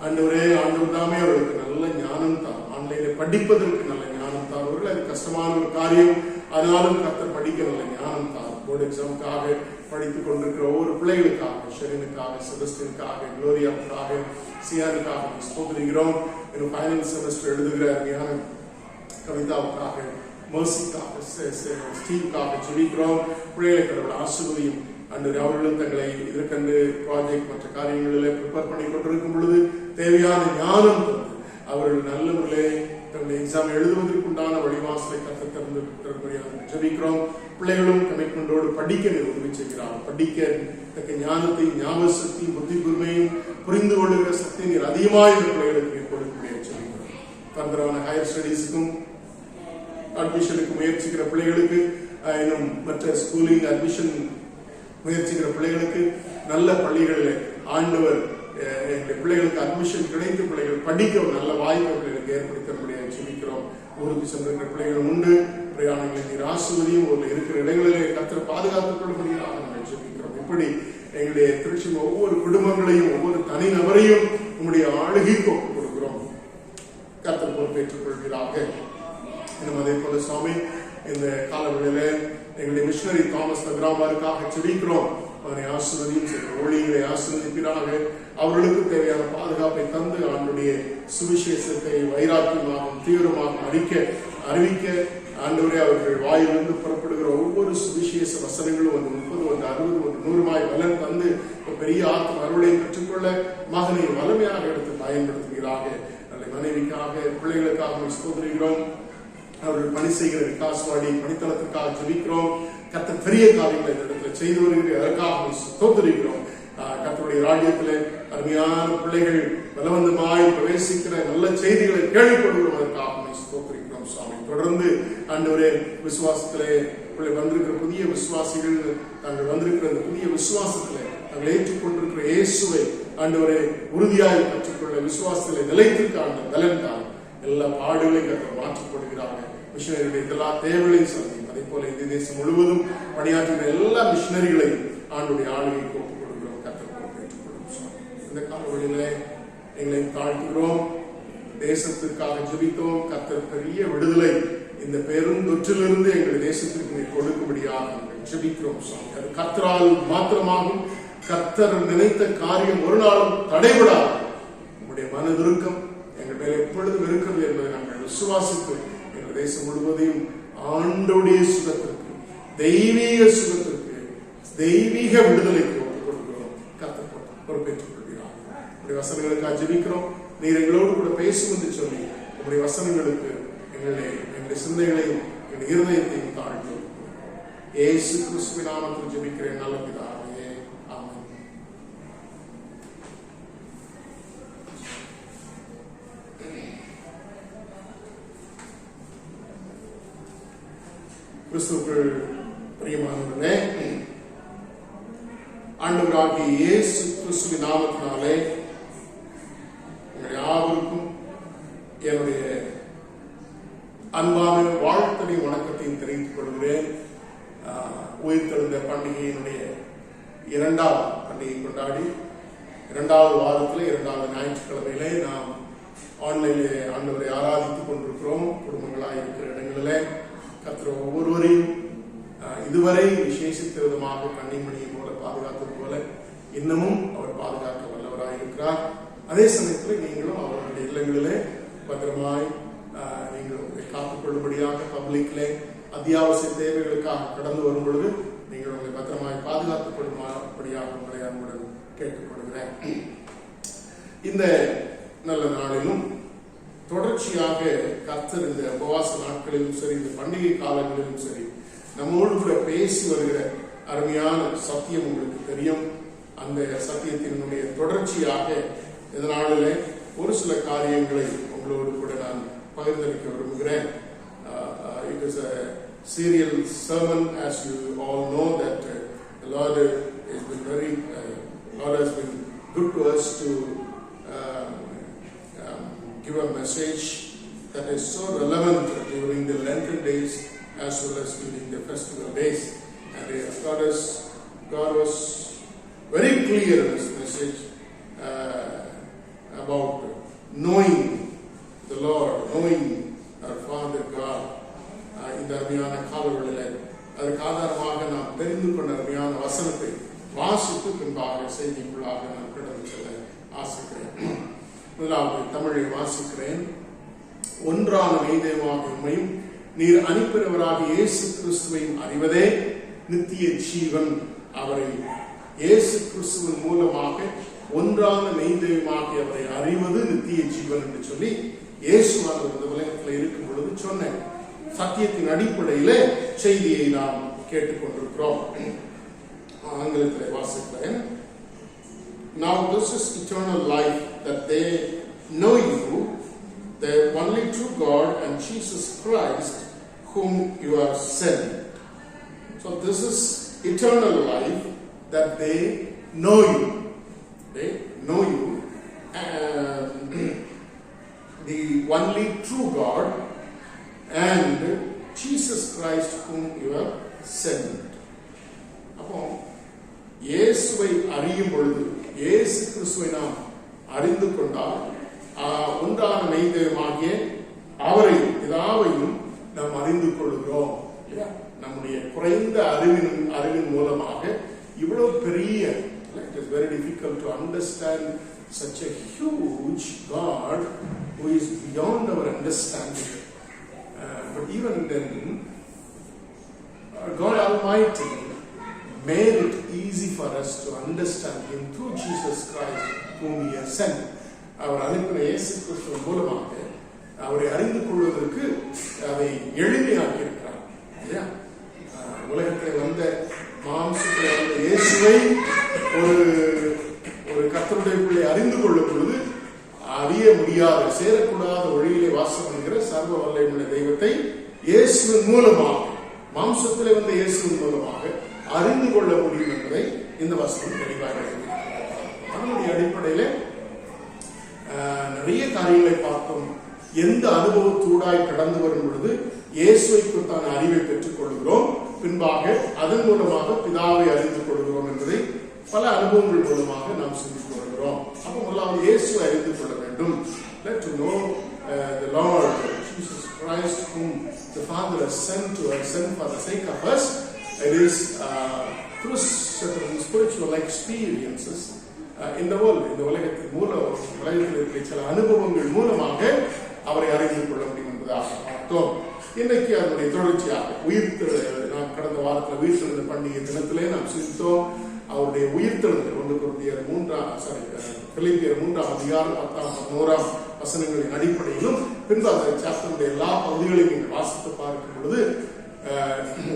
ஆண்டவர் தாமே அவர்களுக்கு நல்ல ஞானம் தான். ஆன்லைன்ல படிப்பதற்கு நல்ல ஞானம் தான். அவர்கள் அது கஷ்டமான ஒரு காரியம், ஆனாலும் கர்த்தர் படிக்க நல்ல ஞானம் தான். போர்டு எக்ஸாமுக்காக படித்துக் கொண்டிருக்கிற ஒவ்வொரு பிள்ளைகளுக்காக, ஷெரினுக்காக, செபஸ்டினுக்காக, குளோரியாவுக்காக, சியானுக்காக ஸ்தோத்திரிக்கிறோம். இன்னும் ஃபைனல் செமஸ்டர் எழுதுகிற அருமையான கவிதாவுக்காக, மர்சிக்காக, ஸ்டீவுக்காக ஜெபிக்கிறோம். பிள்ளைகளை கடவுள் ஆசீர்வதியும். அவர்களும் தங்களை இதற்கென்று ப்ராஜெக்ட் மற்ற காரியங்களில் ப்ரிப்பேர் பண்ணி கொண்டிருக்கும் பொழுது தேவையான ஞானம் தந்து அவர்கள் நல்ல முறையிலே தங்களுடைய எக்ஸாம் எழுதுவதற்குண்டான வழிவாசலை கற்றுத் தந்து ஜெபிக்கிறோம். பிள்ளைகளும் கமிட்மெண்டோடு படிக்க உதவி செய்கிறார். படிக்க தக்க ஞானத்தையும், ஞாபக சக்தியும், புத்தி கூர்மையும், புரிந்து கொள்ளுகிற சக்தி நீர் அதிகமாக இந்த பிள்ளைகளுக்கு கொடுக்கக்கூடிய ஜெபிக்கிறோம். தந்திரமான ஹையர் ஸ்டடீஸுக்கும் அட்மிஷனுக்கு முயற்சிக்கிற பிள்ளைகளுக்கு, இன்னும் மற்ற ஸ்கூலிங் அட்மிஷன் முயற்சிக்கிற பிள்ளைகளுக்கு நல்ல பள்ளிகளில் ஆண்டவர் எங்களுடைய பிள்ளைகளுக்கு அட்மிஷன் கிடைத்து பிள்ளைகள் படிக்க ஒரு நல்ல வாய்ப்பை பிள்ளைகளுக்கு ஏற்படுத்த முடியாது ஜெபிக்கிறோம். ஊருக்கு சென்றிருக்கிற பிள்ளைகள் உண்டு. பிரயாணங்களை நீர் ஆசீர்வதியும். ஊரில் இருக்கிற இடங்களிலே கர்த்தர் பாதுகாத்துக் கொள்ளும்படியாக நாங்கள் ஜெபிக்கிறோம். இப்படி எங்களுடைய திருச்சி ஒவ்வொரு குடும்பங்களையும், ஒவ்வொரு தனிநபரையும் உங்களுடைய ஆளுகைக்கு ஒப்புக் கொடுக்கிறோம். கர்த்தர் பொறுப்பேற்றுக் கொள்வீராக. இன்னும் அதே போல சுவாமி, இந்த காலவெளியில எங்களுடைய மிஷனரி தாமஸ் நகராமாருக்காக ஜெபிக்கிறோம். அவனை ஆசீர்வதியும் செய்கிற ஊழியர்களை ஆசீர்வதிப்பீராக. அவர்களுக்கு தேவையான பாதுகாப்பை தந்து ஆண்டுடைய சுவிசேஷத்தை வைராக்கியமாகவும் தீவிரமாக அறிவிக்க ஆண்டவரே அவர்கள் வாயிலிருந்து புறப்படுகிற ஒவ்வொரு சுவிசேஷ வசனங்களும் 30, 60, 100 பலன் தந்து பெரிய ஆத்ம அருளை பெற்றுக்கொள்ள மகனை வலிமையாக எடுத்து பயன்படுத்துகிறாக. நல்ல மனைவிக்காக, பிள்ளைகளுக்காக ஸ்தோத்திரிக்கிறோம். அவர்கள் பணி செய்கிற விகாஸ்வாடி பணித்தளத்திற்காக ஜெபிக்கிறோம். கர்த்தர் பெரிய காரியங்களை இந்த இடத்துல செய்து வருகிற அதற்காக ஸ்தோத்திரிக்கிறோம். கர்த்தருடைய ராஜ்யத்திலே அருமையான பிள்ளைகள் பலவந்தமாய் பிரவேசிக்கிற நல்ல செய்திகளை கேள்விப்படுகிறோம். அதற்காக ஸ்தோத்திரிக்கிறோம். சுவாமி, தொடர்ந்து ஆண்டவரே விசுவாசத்திலே வந்திருக்கிற புதிய விசுவாசிகள் தாங்கள் வந்திருக்கிற அந்த புதிய விசுவாசத்திலே தாங்கள் ஏற்றுக்கொண்டிருக்கிற இயேசுவை ஆண்டவரே உறுதியாக கற்றுக்கொள்ள விசுவாசத்திலே நிலைத்திருக்க அந்த பலன் தான் எல்லா பாடுகளையும் கர்த்தர் மாற்றிக்கொள்கிறார்கள். மிஷனரிகளுடைய எல்லா தேவைகளையும் சந்திக்கும். அதே போல இந்த தேசம் முழுவதும் பணியாற்றுகிற எல்லா மிஷனரிகளையும் ஆண்டுடைய ஆளுகைக்கு ஒப்புக் கொடுக்கிறோம். கர்த்தர் ஏற்றுக்கொள்ளும். இந்த காலவெளியில எங்களையும் தாழ்த்துகிறோம். தேசத்திற்காக ஜெபித்தோம். கர்த்தர் பெரிய விடுதலை இந்த பெருந்தொற்றிலிருந்து எங்கள் தேசத்திற்கு கொடுக்கும்படியாக ஜெபிக்கிறோம். அது கர்த்தரால் மாத்திரமாகும். கர்த்தர் நினைத்த காரியம் ஒரு நாளும் தடைபடாது. நம்முடைய மனதுருக்கம் எங்கள் மேல எப்பொழுதும் இருக்கிறது என்பதை நாங்கள் நாங்கள் விசுவாசித்து எங்கள் தேசம் முழுவதையும் ஆண்டோடைய சுகத்திற்கு, தெய்வீக சுகத்திற்கு, தெய்வீக விடுதலைக்கு ஒப்புக் கொடுக்கிறோம். கர்த்தர் பொறுப்பேற்றுக் கொள்கிறார். உங்களுடைய வசனங்களுக்காக ஜெபிக்கிறோம். நீர் எங்களோடு கூட பேசும் என்று சொல்லி உங்களுடைய வசனங்களுக்கு எங்களுடைய சிந்தைகளையும் எங்களுடைய இருதயத்தையும் தாழ்த்தி இயேசு கிறிஸ்துவின் நாமத்தில் ஜெபிக்கிறேன் நல்ல பிதாவே. ஆமென். கிறிஸ்துவுக்குள் பிரியமானவர்களே, ஆண்டவராகிய இயேசு கிறிஸ்துவின் நாமத்தினாலே உங்கள் யாவருக்கும் என்னுடைய அன்பான வாழ்த்தையும் வணக்கத்தையும் தெரிவித்துக் கொள்கிறேன். உயிர்த்தெழுந்த பண்டிகையினுடைய 2வது பண்டிகை கொண்டாடி 2வது வாரத்தில் 2வது ஞாயிற்றுக்கிழமையிலே நாம் ஆன்லைனிலே ஆண்டவரை ஆராதித்துக் கொண்டிருக்கிறோம். குடும்பங்களாக இருக்கிற இடங்களிலே கர்த்தர் ஒவ்வொருவரையும் இதுவரை விசேஷித்த விதமாக கண்ணிமணியை போல பாதுகாத்தது போல இன்னமும் அவர் பாதுகாக்க வல்லவராக இருக்கிறார். அதே சமயத்தில் நீங்களும் அவர்களுடைய இல்லங்களிலே பத்திரமாய் நீங்கள் உங்களை காத்துக்கொள்ளும்படியாக பப்ளிக்லே அத்தியாவசிய தேவைகளுக்காக கடந்து வரும் பொழுது நீங்கள் உங்களை பத்திரமாய் பாதுகாத்துக் கொள்ளும்படியாக உங்களை அன்புடன் கேட்டுக்கொள்கிறேன். இந்த நல்ல நாளிலும் தொடர்ச்சியாக கர்த்தர் இந்த உபவாச நாட்களிலும் சரி, இந்த பண்டிகை காலங்களிலும் சரி, நம்மோடு கூட பேசி வருகிற அருமையான சத்தியம் உங்களுக்கு தெரியும். அந்த சத்தியத்தினுடைய தொடர்ச்சியாக இந்த நாளிலே ஒரு சில காரியங்களை உங்களோடு கூட நான் பகிர்ந்தளிக்க விரும்புகிறேன். It is a serial sermon, as you all know that the Lord has been Lord has been good to us to give a message that is so relevant during the Lenten days as well as during the festival days. And God was very clear in this message about knowing the Lord, knowing our Father God. இந்த அருமையான காலவெளியில் அதற்கு ஆதாரமாக நாம் தெரிந்து கொண்ட அருமையான வசனத்தை வாசித்து பின்பாக செய்திக்குள்ளாக நான் கடந்து செல்ல ஆசைக்கிறேன். முதலாவது தமிழை வாசிக்கிறேன். ஒன்றான மெய்தேவமாக உம்மையும் நீர் அனுப்பினவராக இயேசு கிறிஸ்துவையும் அறிவதே நித்திய ஜீவன். அவரை இயேசு கிறிஸ்துவின் மூலமாக ஒன்றான மெய்தேவமாக அவரை அறிவது நித்திய ஜீவன் என்று சொல்லி இயேசுவானவர் இந்த உலகத்தில் இருக்கும் பொழுது சொன்ன சத்தியத்தின் அடிப்படையிலே செய்தியை நாம் கேட்டுக்கொண்டிருக்கிறோம். ஆங்கிலத்தில் வாசிக்கிறேன். Now this is eternal life, that they know you, the only true God, and Jesus Christ, whom you have sent. So this is eternal life, that they know you. They know you, the only true God, and Jesus Christ, whom you have sent. அப்போ இயேசுவை அறியும் பொழுது, இயேசு கிறிஸ்துவை நாம் அறிந்து கொண்டால் ஒன்றான மெய்தேவமாகிய அவரை பிதாவையும் நாம் அறிந்து கொள்கிறோம். நம்முடைய குறைந்த அறிவின் மூலமாக இவ்வளவு பெரிய, it is very difficult to understand such a huge God who is beyond our understanding. But even then, God Almighty made it easy for us to understand Him through Jesus Christ, whom He has sent. அவர் அனுப்பின இயேசு கிறிஸ்துவின் மூலமாக அவரை அறிந்து கொள்வதற்கு அதை எளிமையாக்கி இருக்கிறார். இல்லையா? உலகத்தில் வந்த மாம்சத்தில் வந்த இயேசுவை ஒரு கர்த்தருடைய பிள்ளை அறிந்து கொள்ளும் பொழுது அறிய முடியாத, சேரக்கூடாத வழியிலே வாசம் என்கிற சர்வ வல்லமையுள்ள தெய்வத்தை இயேசுவின் மூலமாக, மாம்சத்திலே வந்த இயேசுவின் மூலமாக அறிந்து கொள்ள முடியும் என்பதை இந்த வசனம் தெளிவாக அதனுடைய அடிப்படையிலே நிறைய காரியங்களை பார்த்தோம். எந்த அனுபவத்தூடாய் கடந்து வரும் பொழுது இயேசுவை குறித்தான அறிவை பெற்றுக் கொள்கிறோம், பின்பாக அதன் மூலமாக பிதாவை அறிந்து கொள்கிறோம் என்பதை பல அனுபவங்கள் மூலமாக நாம் சிந்தித்து வருகிறோம். அப்போ முதலாவது இயேசுவை அறிந்து கொள்ள வேண்டும். Let to know the Lord Jesus Christ, whom the Father has sent for the sake of us. It is through certain spiritual experiences in the world. இந்த உலகத்தின் உலகத்தில் இருக்கிற சில அனுபவங்கள் மூலமாக அவரை அறிந்து கொள்ள முடியும் என்பதாக பார்த்தோம். இன்னைக்கு அதனுடைய தொடர்ச்சியாக நாம் கடந்த வாரத்தில் உயிர்த்தெழுந்த பண்டிகை தினத்திலே நாம் சிரித்தோம். அவருடைய உயிர்த்தெழுதல் 1 கொரிந்தியர் 3 அதிகாரம் 10-11 வசனங்களின் அடிப்படையிலும் பின்பு அந்த சாப்டருடைய எல்லா பகுதிகளையும் நீங்கள் வாசித்து பார்க்கும் பொழுது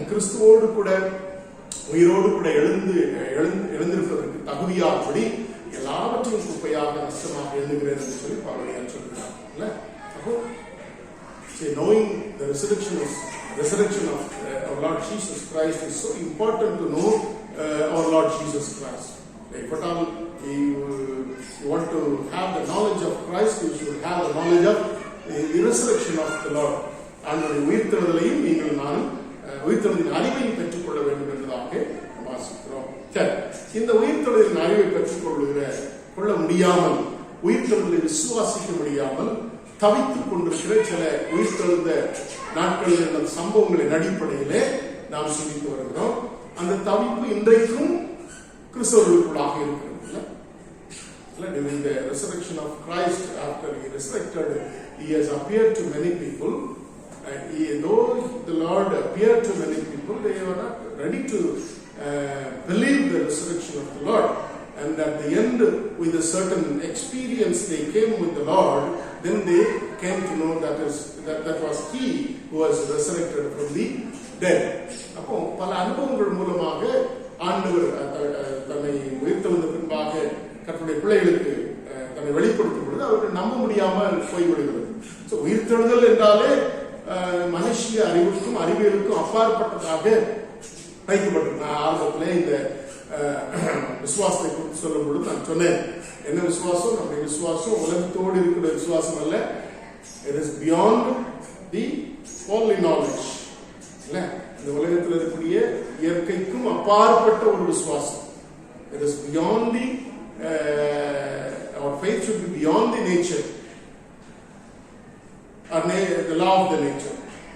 கிறிஸ்துவோடு கூட உயிரோடு கூட எழுந்திருப்பதற்கு தகுதியாகபடி எல்லாவற்றையும் குப்பையாக நஷ்டமாக எழுதுகிறேன் என்று சொல்லி பவுல் சொல்கிறார். அப்போ knowing the resurrection of our Lord Jesus Christ is so important to know our Lord Jesus Christ. If at all you want to have the knowledge of Christ, you should have the knowledge of the resurrection of the Lord. அவருடைய உயிர்த்தெழுதலையும் நீங்கள் நானும் உயிர்த்தெழுதின் அறிவையும் பெற்றுக்கொள்ள வேண்டும் என்பதாக வாசிக்கிறோம். இந்த உயிர்த்தெழுதின் அறிவை பெற்றுக்கொள்ள முடியாமல், உயிர்த்தெழுதலை விசுவாசிக்க முடியாமல் தவித்துக் கொண்டிருக்கிற சில உயிர்த்தெழுந்த நாட்களில் உள்ள சம்பவங்களின் அடிப்படையிலே நாம் சிந்தித்து வருகிறோம். அந்த தவிப்பு இன்றைக்கும் கிறிஸ்தவர்களுக்குள்ளாக இருக்கிறது. During the resurrection of Christ, after he resurrected, he has appeared to many people. Though the Lord appeared to many people, they were not ready to believe the resurrection of the Lord. And at the end, with a certain experience, they came with the Lord. Then they came to know that was He who was resurrected from the dead. அப்போ பல அனுபவங்கள் மூலமாக ஆண்டவர் தன்னை உயிர்த்தெழுந்த பின்பாக கர்த்தருடைய பிள்ளைகளுக்கு தன்னை வெளிப்படுத்தும் பொழுது அவர்கள் நம்ப முடியாமல் போய்விடுகிறது. உயிர்த்தெழுதல் என்றாலே மனுஷிய அறிவுக்கும் அறிவியலுக்கும் அப்பாற்பட்டதாக வைக்கப்பட்டிருக்க. ஆரம்பத்திலே இந்த விசுவாசத்தை குறித்து சொல்லும் பொழுது நான் சொன்னேன், என்ன விசுவாசம்? நம்முடைய விசுவாசம் உலகத்தோடு இருக்கிற விசுவாசம் அல்ல. It is beyond the worldly knowledge. இல்ல, இந்த உலகத்தில் இருக்கக்கூடிய இயற்கைக்கும் அப்பாற்பட்ட ஒரு விசுவாசம். It is beyond the our faith should be beyond the nature or the law of the nature.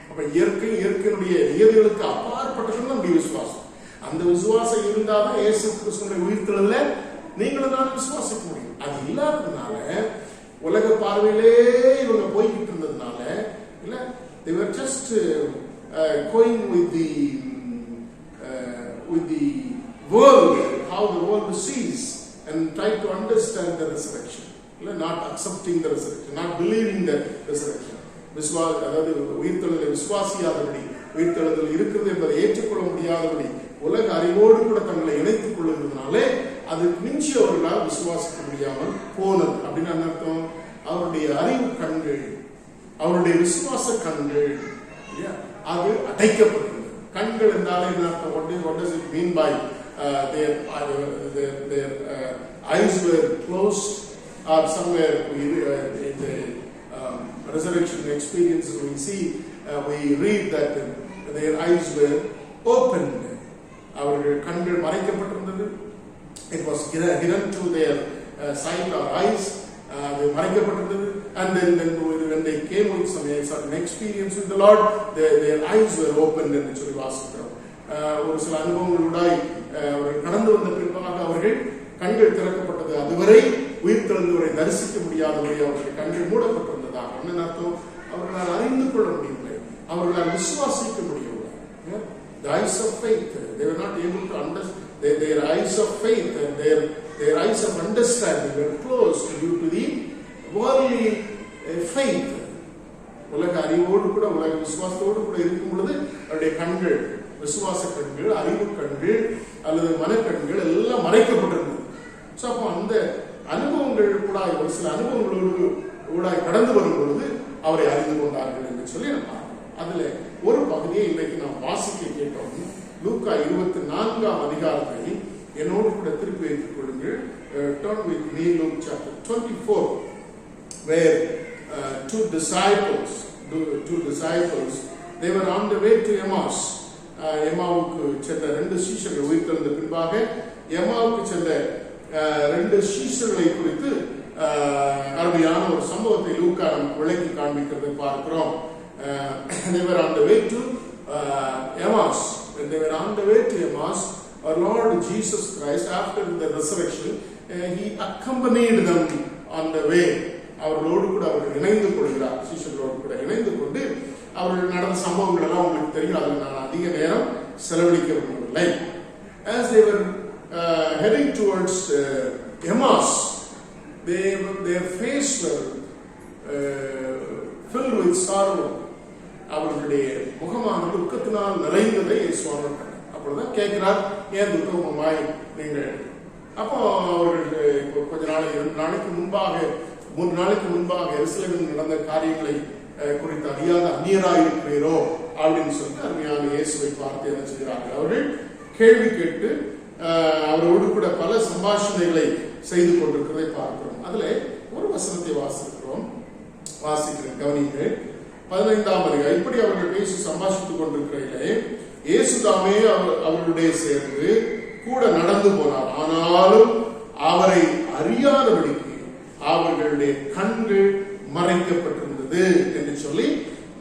அப்ப இயற்கையினுடைய நியதிகளுக்கு அப்பாற்பட்டது நம்முடைய விசுவாசம். அந்த விசுவாசம் இருந்தாதான் இயேசு கிறிஸ்துவின் உயிர்த்தெழுதலை நீங்களும் நான் விசுவாசிக்க முடியும். அது இல்லாததுனால, உலக பார்வையிலே இவங்க போய்கிட்டு இருந்ததுனால, இல்ல, they were just going with the world, how the world sees, and try to understand the resurrection. Not accepting the resurrection, not believing the resurrection. அதாவது உயிர்த்தெழுதலை விசுவாசியாதபடி, உயிர்த்தெழுதல் இருக்கிறது என்பதை ஏற்றுக்கொள்ள முடியாதபடி உலக அறிவோடு கூட தங்களை இணைத்துக் கொள்ளுகிறதுனாலே அதுக்கு மிஞ்சி அவர்களால் விசுவாசிக்க முடியாமல் போனது. அப்படின்னு என்ன அர்த்தம்? அவருடைய அறிவு கண்கள், அவருடைய விசுவாச கண்கள் அது அடைக்கப்பட்டது. கண்கள் என்றாலே என்ன அர்த்தம்? What does it mean by their eyes were closed, or somewhere in the resurrection experiences we read that their eyes were opened. அவர்கள் கண்கள் மறைக்கப்பட்டிருந்தது. It was hidden to their sight or eyes. அது மறைக்கப்பட்டிருந்தது. And then when they came with some certain experience with the Lord, their eyes were opened என்று சொல்லி வாசிக்கிறோம். ஒரு சில அனுபவங்களுடாய் அவர்கள் கடந்து வந்த பின்பாக அவர்கள் கண்கள் திறக்கப்பட்டது. அதுவரை உயிர்த்தெழுந்தவரை தரிசிக்க முடியாதவரை அவர்கள் கண்கள் மூடப்பட்டிருந்ததாக. என்ன அர்த்தம்? அவர்களால் அறிந்து கொள்ள முடியவில்லை, அவர்களால் விசுவாசிக்க முடியவில்லை. The eyes of faith, they were not able to understand. Their eyes of faith and their eyes of understanding were closed due to the worldly faith. உலக அறிவோடு கூட, உலக விசுவாசத்தோடு கூட இருக்கும் பொழுது அவருடைய கண்கள், விசுவாச கண்கள், அறிவு கண்கள் அல்லது மனக்கண்கள் எல்லாம் மறைக்கப்பட்டிருந்தது. ஸோ அப்போ அந்த அனுபவங்கள் கூட, ஒரு சில அனுபவங்களோடு கூட கடந்து வரும் பொழுது அவரை அறிந்து கொண்டார்கள் என்று சொல்லி நம்ம அதுல ஒரு பகுதியை இன்றைக்கு நாம் வாசிக்க கேட்டோம். லூக்கா 24 அதிகாரத்தை என்னோடு கூட திருப்பி வைத்துக் கொள்ளுங்கள். Turn with me Luke chapter 24, where two disciples, they were on the way to Emmaus. எம்மாவுக்கு சென்ற 2 சீஷர்கள் உயிர்த்தெழுந்த பின்பாக எம்மாவுக்கு சென்ற 2 சீஷர்களை குறித்து அருமையான ஒரு சம்பவத்தை லூக்கா விளக்கி காண்பிக்கிறதை பார்க்கிறோம். They were on the way to Emmaus. When they were on the way to Emmaus, our Lord Jesus Christ, after the resurrection, He accompanied them on the way. அவர்களோடு கூட அவர்கள் இணைந்து கொள்கிறார். சீஷர்களோடு கூட இணைந்து கொண்டு அவர்கள் நடந்த சம்பவங்கள் எல்லாம் உங்களுக்கு தெரியும். அதில் நான் அதிக நேரம் செலவழிக்க விரும்பவில்லை. As they were heading towards Emmaus, their face were filled with sorrow. அவர்களுடைய முகமான துக்கத்தினால் நிறைந்ததை இயேசுவானவர் கண்டார். அப்பொழுதுதான் கேட்கிறார், ஏன் துக்கமாய் நீங்கள்? அப்போ அவர்கள் கொஞ்ச நாளைக்கு 3 நாளைக்கு முன்பாக எருசலேமில் நடந்த காரியங்களை குறித்து அறியாத அந்நியராய் இருக்கிறீரோ அப்படின்னு சொல்லிட்டு அருமையான இயேசுவை பார்த்து என்ன செய்கிறார்கள்? அவர்கள் கேள்வி கேட்டு அவரோடு கூட பல சம்பாஷணைகளை செய்து கொண்டிருக்கிறதை பார்க்கிறோம். அதுல ஒரு வசனத்தை வாசிக்கிறேன், கவனிங்கள். 15ஆம் அதிகாரம். இப்படி அவர்கள் பேசி சம்பாஷித்துக் கொண்டிருக்கிறீர்களே, இயேசுதாமே அவர்களுடைய சேர்ந்து கூட நடந்து போனார். ஆனாலும் அவரை அறியாதபடிக்கு அவர்களுடைய கண்கள் மறைக்கப்பட்டிருந்தது என்று சொல்லி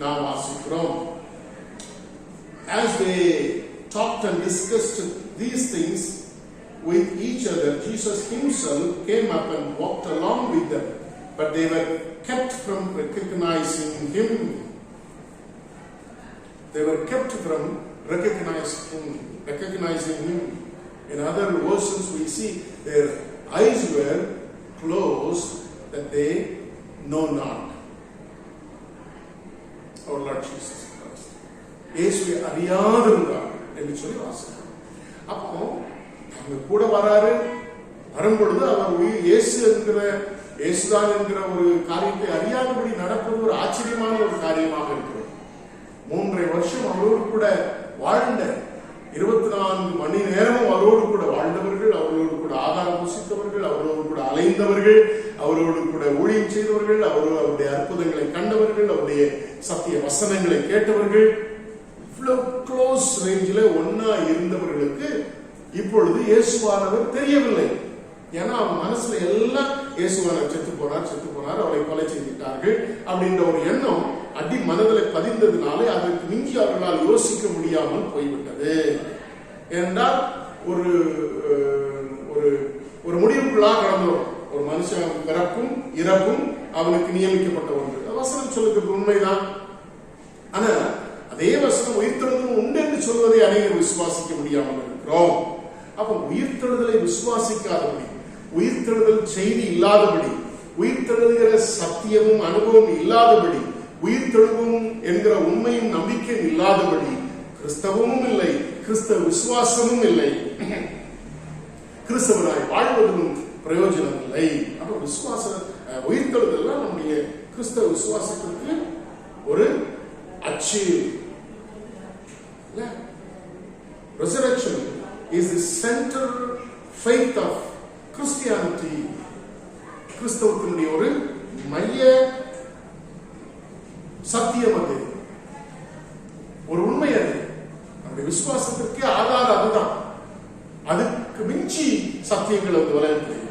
நாம் வாசிக்கிறோம். As they talked and discussed these things with each other, Jesus himself came up and walked along with them, but they were kept from recognizing him. They were kept from recognizing him. In other versions we see their eyes were closed that they know not our Lord Jesus Christ. இயேசுவை அறியாதிருந்தார் என்று சொல்லி வாசிக்கிறோம். அப்போ அவங்க கூட வரும்பொழுது அவர் இயேசுதான் என்கிற ஒரு காரியத்தை அறியாதபடி நடப்பது ஒரு ஆச்சரியமான ஒரு காரியமாக இருக்கிறது. 3.5 வருஷம் அவரோடு கூட வாழ்ந்த 24 மணி நேரமும் அவரோடு கூட வாழ்ந்தவர்கள், அவரோடு கூட ஆகாரம் புசித்தவர்கள், அவரோடு கூட அலைந்தவர்கள், அவரோடு கூட ஊழியம் செய்தவர்கள், அவருடைய அற்புதங்களை கண்டவர்கள், அவருடைய சத்திய வசனங்களை கேட்டவர்கள், இவ்வளவு க்ளோஸ் ரேஞ்சில் ஒன்னா இருந்தவர்களுக்கு இப்பொழுது இயேசுவானவர் தெரியவில்லை. ஏன்னா அவங்க மனசுல எல்லாம் இயேசுவானவர் செத்து போனார், அவரை கொலை செய்துட்டார்கள் அப்படின்ற ஒரு எண்ணம் அடி மனதில் பதிந்ததுனாலே அதற்கு மிஞ்சி அவர்களால் யோசிக்க முடியாமல் போய்விட்டது. என்றால் ஒரு ஒரு முடிவுக்குள்ளாக கடந்தோம். ஒரு மனுஷன் பிறப்பும் இறப்பும் அவனுக்கு நியமிக்கப்பட்ட ஒன்று. வசனம் சொல்லுகிறது உண்மைதான். ஆனா அதே வசனம் உயிர்த்தெழுதலும் உண்டு என்று சொல்வதை அனைவரும் விசுவாசிக்க முடியாமல் இருக்கிறோம். அப்ப உயிர்த்தெழுதலை விசுவாசிக்காதபடி, உயிர்த்தெழுதல் செய்தி இல்லாதபடி, உயிர்த்தெழுகிற சத்தியமும் அனுபவம் இல்லாதபடி, உயிர்த்தெழுவும் என்கிற உண்மையும் நம்பிக்கையும் இல்லாதபடி கிறிஸ்தவமும் இல்லை, கிறிஸ்தவ விசுவாசமும் இல்லை, கிறிஸ்தவனாய் வாழ்வதும் பிரயோஜனம் இல்லை. அப்ப விசுவாச உயிர்த்தெழுதல் நம்முடைய கிறிஸ்தவ விசுவாசத்திற்கு ஒரு அச்சு. Resurrection is the central faith of Christianity. கிறிஸ்தவத்தினுடைய ஒரு மைய சத்தியம், அது ஒரு உண்மை. அது நம்முடைய விசுவாசத்திற்கு ஆதாரம் அதுதான். அதுக்கு மிஞ்சி சத்தியங்கள் வந்து உலகத்தில்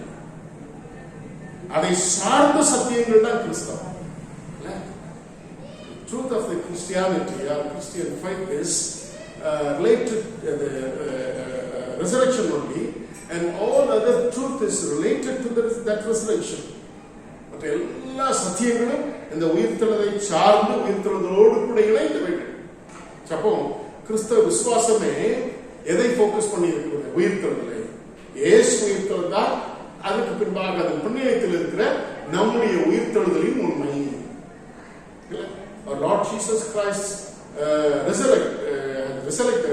அதை சார்ந்த சத்தியங்கள் தான் கிறிஸ்தவம். Truth of the Christianity or Christian faith is related to the resurrection only, and all other truth is related to that resurrection. மற்ற எல்லா சத்தியங்களும் இந்த உயிர்த்தெழுதலை சார்ந்து உயிர்த்தெழுதலோடு கூட இணைந்தவைகள். அப்போ கிறிஸ்தவ விசுவாசமே எதை போக்கஸ் பண்ணி இருக்கிறது? உயிர்த்தெழுதலை. இயேசு உயிர்த்தெழுந்தால் அதுக்கு பின்பாக அதன் பின்னணியில் இருக்கிற நம்முடைய உயிர்த்தெழுதலின் உண்மை. Our Lord Jesus Christ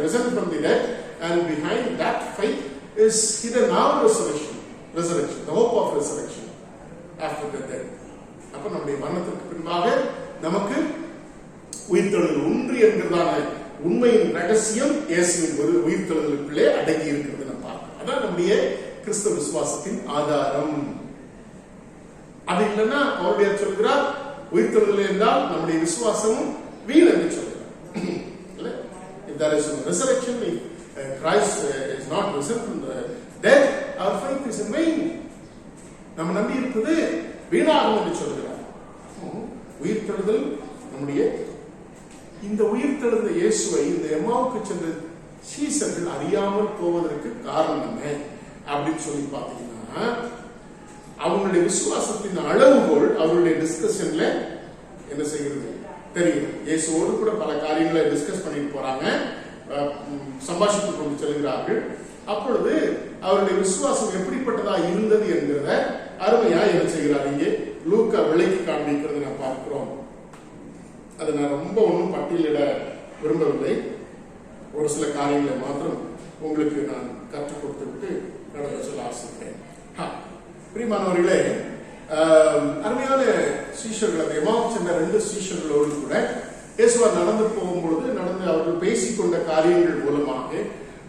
risen from the dead, and behind that faith is hidden our resurrection, the hope of resurrection after the death. அப்ப நம்முடைய மரணத்திற்கு பின்பாக நமக்கு உயிர்த்தெழுதல் உண்டு என்கிறதான உண்மையின் ரகசியம் இயேசுவின் ஒரு உயிர்த்தெழுதலுக்குள்ளே அடங்கி இருக்கிறது நம்ம பார்க்கிறோம். அதான் நம்முடைய கிறிஸ்தவ விசுவாசத்தின் ஆதாரம். அது இல்லைன்னா அவருடைய சொல்கிறார், உயிர்த்தெழுதல் என்றால் நம்முடைய விசுவாசமும் வீண் என்று சொல்கிறார். If there is no resurrection, if Christ is not risen from the dead, our faith is in vain. நம்ம நம்பி இருப்பது வீணாகும் என்று சொல்கிறார். உயிர்த்தெழுதல் நம்முடைய இந்த உயிர்த்தெழுந்த இயேசுவை இந்த எம்மாவுக்கு சென்ற சீசர்கள் அறியாமல் போவதற்கு காரணம் என்ன அப்படின்னு சொல்லி பார்த்தீங்கன்னா, அவங்களுடைய விசுவாசத்தின் அளவுகோல் அவருடைய டிஸ்கஷன்ல என்ன செய்கிறது தெரியும். இயேசுவோடு கூட பல காரியங்களை டிஸ்கஸ் பண்ணிட்டு போறாங்க, சம்பாஷித்துக் கொண்டு செல்கிறார்கள். அப்பொழுது அவருடைய விசுவாசம் எப்படிப்பட்டதா இருந்தது என்கிறத அருமையா என்ன செய்கிறார் இங்கே லூக்கா விலைக்கு காண்பிக்கிறது நான் பார்க்கிறோம். அதை நான் ரொம்ப ஒன்றும் பட்டியலிட விரும்பவில்லை. ஒரு சில காரியங்களை மாத்திரம் உங்களுக்கு நான் கற்றுக் கொடுத்துவிட்டு நடந்து சொல்ல ஆசைப்பட்டேன். பிரியமானவர்களே, அருமையான சீஷர்கள், அந்த எமாவுக்கு சென்ற 2 சீஷர்களோடு கூட இயேசுவார் நடந்து போகும்பொழுது அவர்கள் பேசிக்கொண்ட காரியங்கள் மூலமாக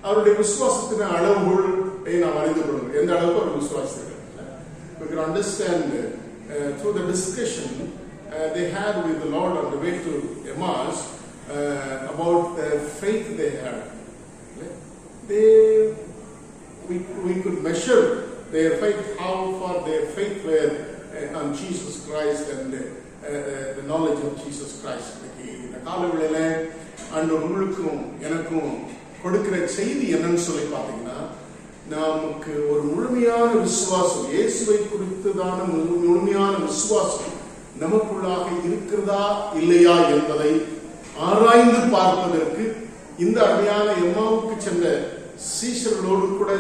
அவருடைய விசுவாசத்தின் அளவுகோலை நாம் அறிந்து கொள்வோம். எந்த அளவுக்கு அவர் விசுவாசிகள் we can understand through the discussion they had with the Lord on the way to Emmaus about the faith they had. We could measure their faith, how far their faith were on Jesus Christ and the knowledge of Jesus Christ. இந்த காலவெளியில அன்று உங்களுக்கும் எனக்கும் கொடுக்கிற செய்தி என்னன்னு சொல்லி பார்த்தீங்கன்னா, நமக்கு ஒரு முழுமையான விசுவாசம், இயேசுவை குறித்ததான முழுமையான விசுவாசம் நமக்குள்ளாக இருக்கிறதா இல்லையா என்பதை ஆராய்ந்து பார்ப்பதற்கு இந்த அருமையான எம்மாவுக்கு சென்ற சீஷர்களோடு கூட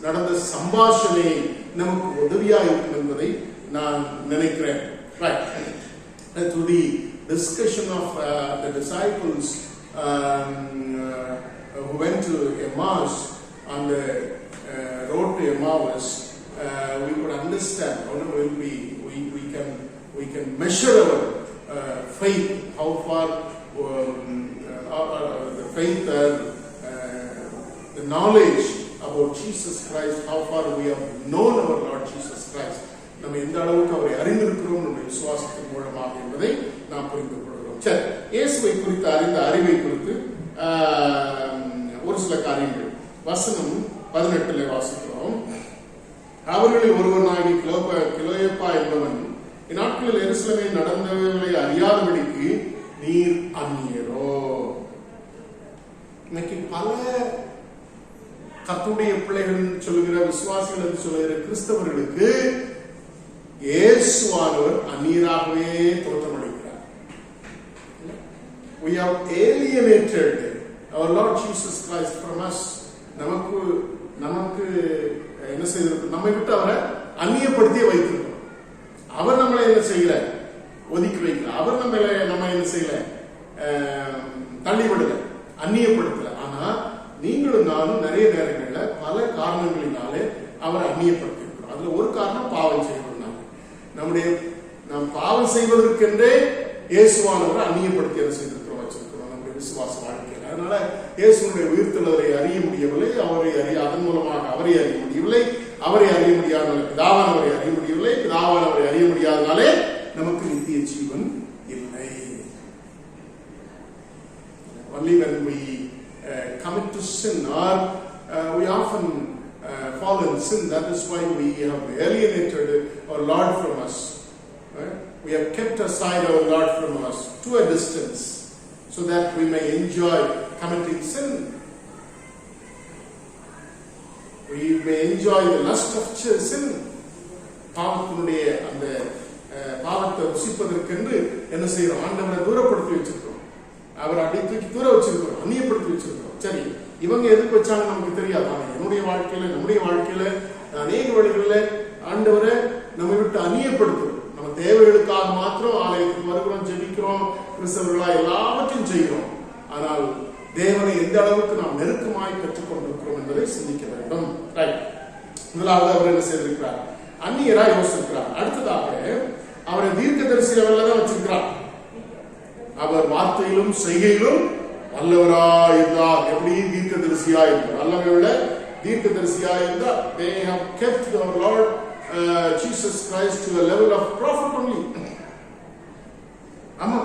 நடந்த சம்பாஷணை நமக்கு உதவியா இருக்கும் என்பதை நான் நினைக்கிறேன். Through the discussion of the disciples who went to Emmaus on the road to Emmaus, we could understand, we can measure our faith, how far the faith and the knowledge about Jesus Christ, how far we have known our Lord Jesus Christ. நம்ம எந்த அளவுக்கு அவரை அறிந்திருக்கிறோம் நம்முடைய விசுவாசத்தின் மூலமாக என்பதை நாம் புரிந்து கொள்கிறோம். சரி, இயேசுவை குறித்து அறிந்த அறிவை குறித்து ஒரு சில காரியங்கள் வசனம் 18 வாசிக்கிறோம். அவர்களில் ஒருவனாகி கிலோயப்பா என்பவன் இந்நாட்களில் எருசலேமில் நடந்தவர்களை அறியாதபடிக்கு நீர் அந்நியரோ. இன்னைக்கு பல கர்த்தருடைய பிள்ளைகள் சொல்லுகிற விசுவாசிகள் என்று சொல்லுகிற கிறிஸ்தவர்களுக்கு இயேசுவானவர் அந்நியராகவே தோற்றமளிக்கிறார். We have alienated our Lord Jesus Christ from us. நமக்கு என்ன செய்திருக்கிறோம்? நம்மை விட்டு அவரை அந்நியப்படுத்தி வைத்திருக்கிறோம். அவர் நம்மளை என்ன செய்யல? ஒதுக்கி வைக்கல. அவர் நம்ம என்ன செய்யல? தள்ளிவிடல, அந்நியப்படுத்தல. ஆனா நீங்களும் நானும் நிறைய நேரங்களில் பல காரணங்களினாலே அவரை அந்நியப்படுத்திருக்கிறோம். அதுல ஒரு காரணம் பாவம் செய்வதுனால. நாம் பாவம் செய்வதற்கென்றே இயேசுவானவரை அந்நியப்படுத்தி என்ன செய்திருக்கிறோம், வச்சிருக்கிறோம் நம்முடைய விசுவாச வாழ்க்கையில். அதனால இயேசுனுடைய உயிர்த்தெழுதலை அறிய முடியவில்லை, அதன் மூலமாக அவரை அறிய முடியவில்லை, அவரை அறிய முடியாத பிதாவானவரை அறிய முடியவில்லை, பிதாவானவரை அறிய முடியாதனாலே நமக்கு நித்திய ஜீவன் இல்லை. Only when we commit to sin, or we often fall in sin, that is why we have alienated our Lord from us. Right? We have kept aside our Lord from us to a distance, so that we may enjoy committing sin. We may enjoy the lust of sin. பாவத்தினுடைய அந்த பாவத்தை ருசிப்பதற்கென்று என்ன செய்யறோம்? ஆண்டவரை தூரப்படுத்தி வச்சிருக்கிறோம், அவரை அடி தூக்கி தூர வச்சிருக்கிறோம், அந்நியப்படுத்தி வச்சிருக்கிறோம். சரி, இவங்க எதுக்கு வச்சாங்க நமக்கு தெரியாது. ஆனா நம்முடைய வாழ்க்கையில அநேக வழிகளில் ஆண்டவரை நம்ம விட்டு அந்நியப்படுத்துறோம். நம்ம தேவைகளுக்காக மாத்திரம் ஆலயத்துக்கு வருகிறோம், ஜெபிக்கிறோம், கிறிஸ்தவர்களா எல்லாவற்றையும் செய்கிறோம். ஆனால் தேவனை எந்த அளவுக்கு நாம் நெருக்கமாய் பெற்றுக் கொண்டிருக்கிறோம் என்பதை சிந்திக்க வேண்டும். முதலாவது அவர் என்ன செய்திருக்கிறார்? அந்நியரா யோசிக்கிறார். அடுத்ததாக அவரை தீர்க்கதரிசி லெவல்ல தான் வச்சிருக்கிறார். அவர் வார்த்தையிலும் செய்கையிலும் வல்லவராய் இருந்தார். எப்படி தீர்க்கதரிசியா இருந்தார்? வல்லவருள்ள தீர்க்கதரிசியா இருந்தார். They have kept our Lord Jesus Christ to a level of prophet only. ஆமா,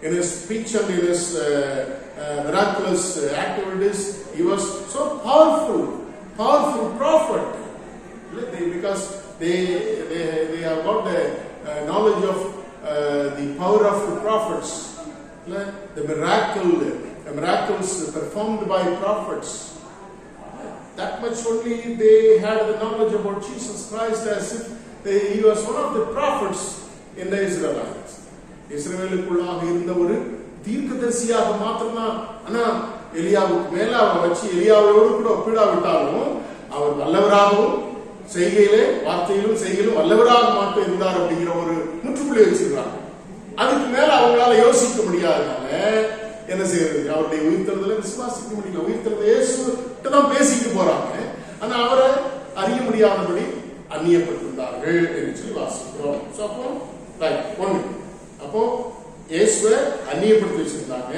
in his speech and in his miraculous activities, he was so powerful prophet, because they have got the knowledge of the power of the prophets, the miracles performed by prophets. That much only they had the knowledge about Jesus Christ as if he was one of the prophets in the Israelites. இஸ்ரவேலுக்குள்ளாக இருந்த ஒரு தீர்க்கதரிசியாக மாத்திரம்தான். ஆனா எலியாவுக்கு மேல அவரை வச்சு எலியாவோடு கூட ஒப்பிடாவிட்டாலும் அவர் வல்லவராகவும் செய்கையிலே வார்த்தையிலும் செய்கையிலும் வல்லவராக மட்டும் இருந்தார் அப்படிங்கிற ஒரு முற்றுப்புள்ளி வச்சிருக்காங்க. அதுக்கு மேல அவங்களால யோசிக்க முடியாதனால என்ன செய்யறது, அவருடைய உயிர்த்தெழுதலை விசுவாசிக்க முடியல. உயிர்த்தெழுதல் இயேசுகிட்ட தான் பேசிட்டு போறாங்க, ஆனா அவரை அறிய முடியாதபடி அந்நியப்பட்டிருந்தார்கள் என்று சொல்லி வாசிக்கிறோம். அப்போ இயேசுவை அந்நியப்படுத்தி வச்சிருந்தாங்க.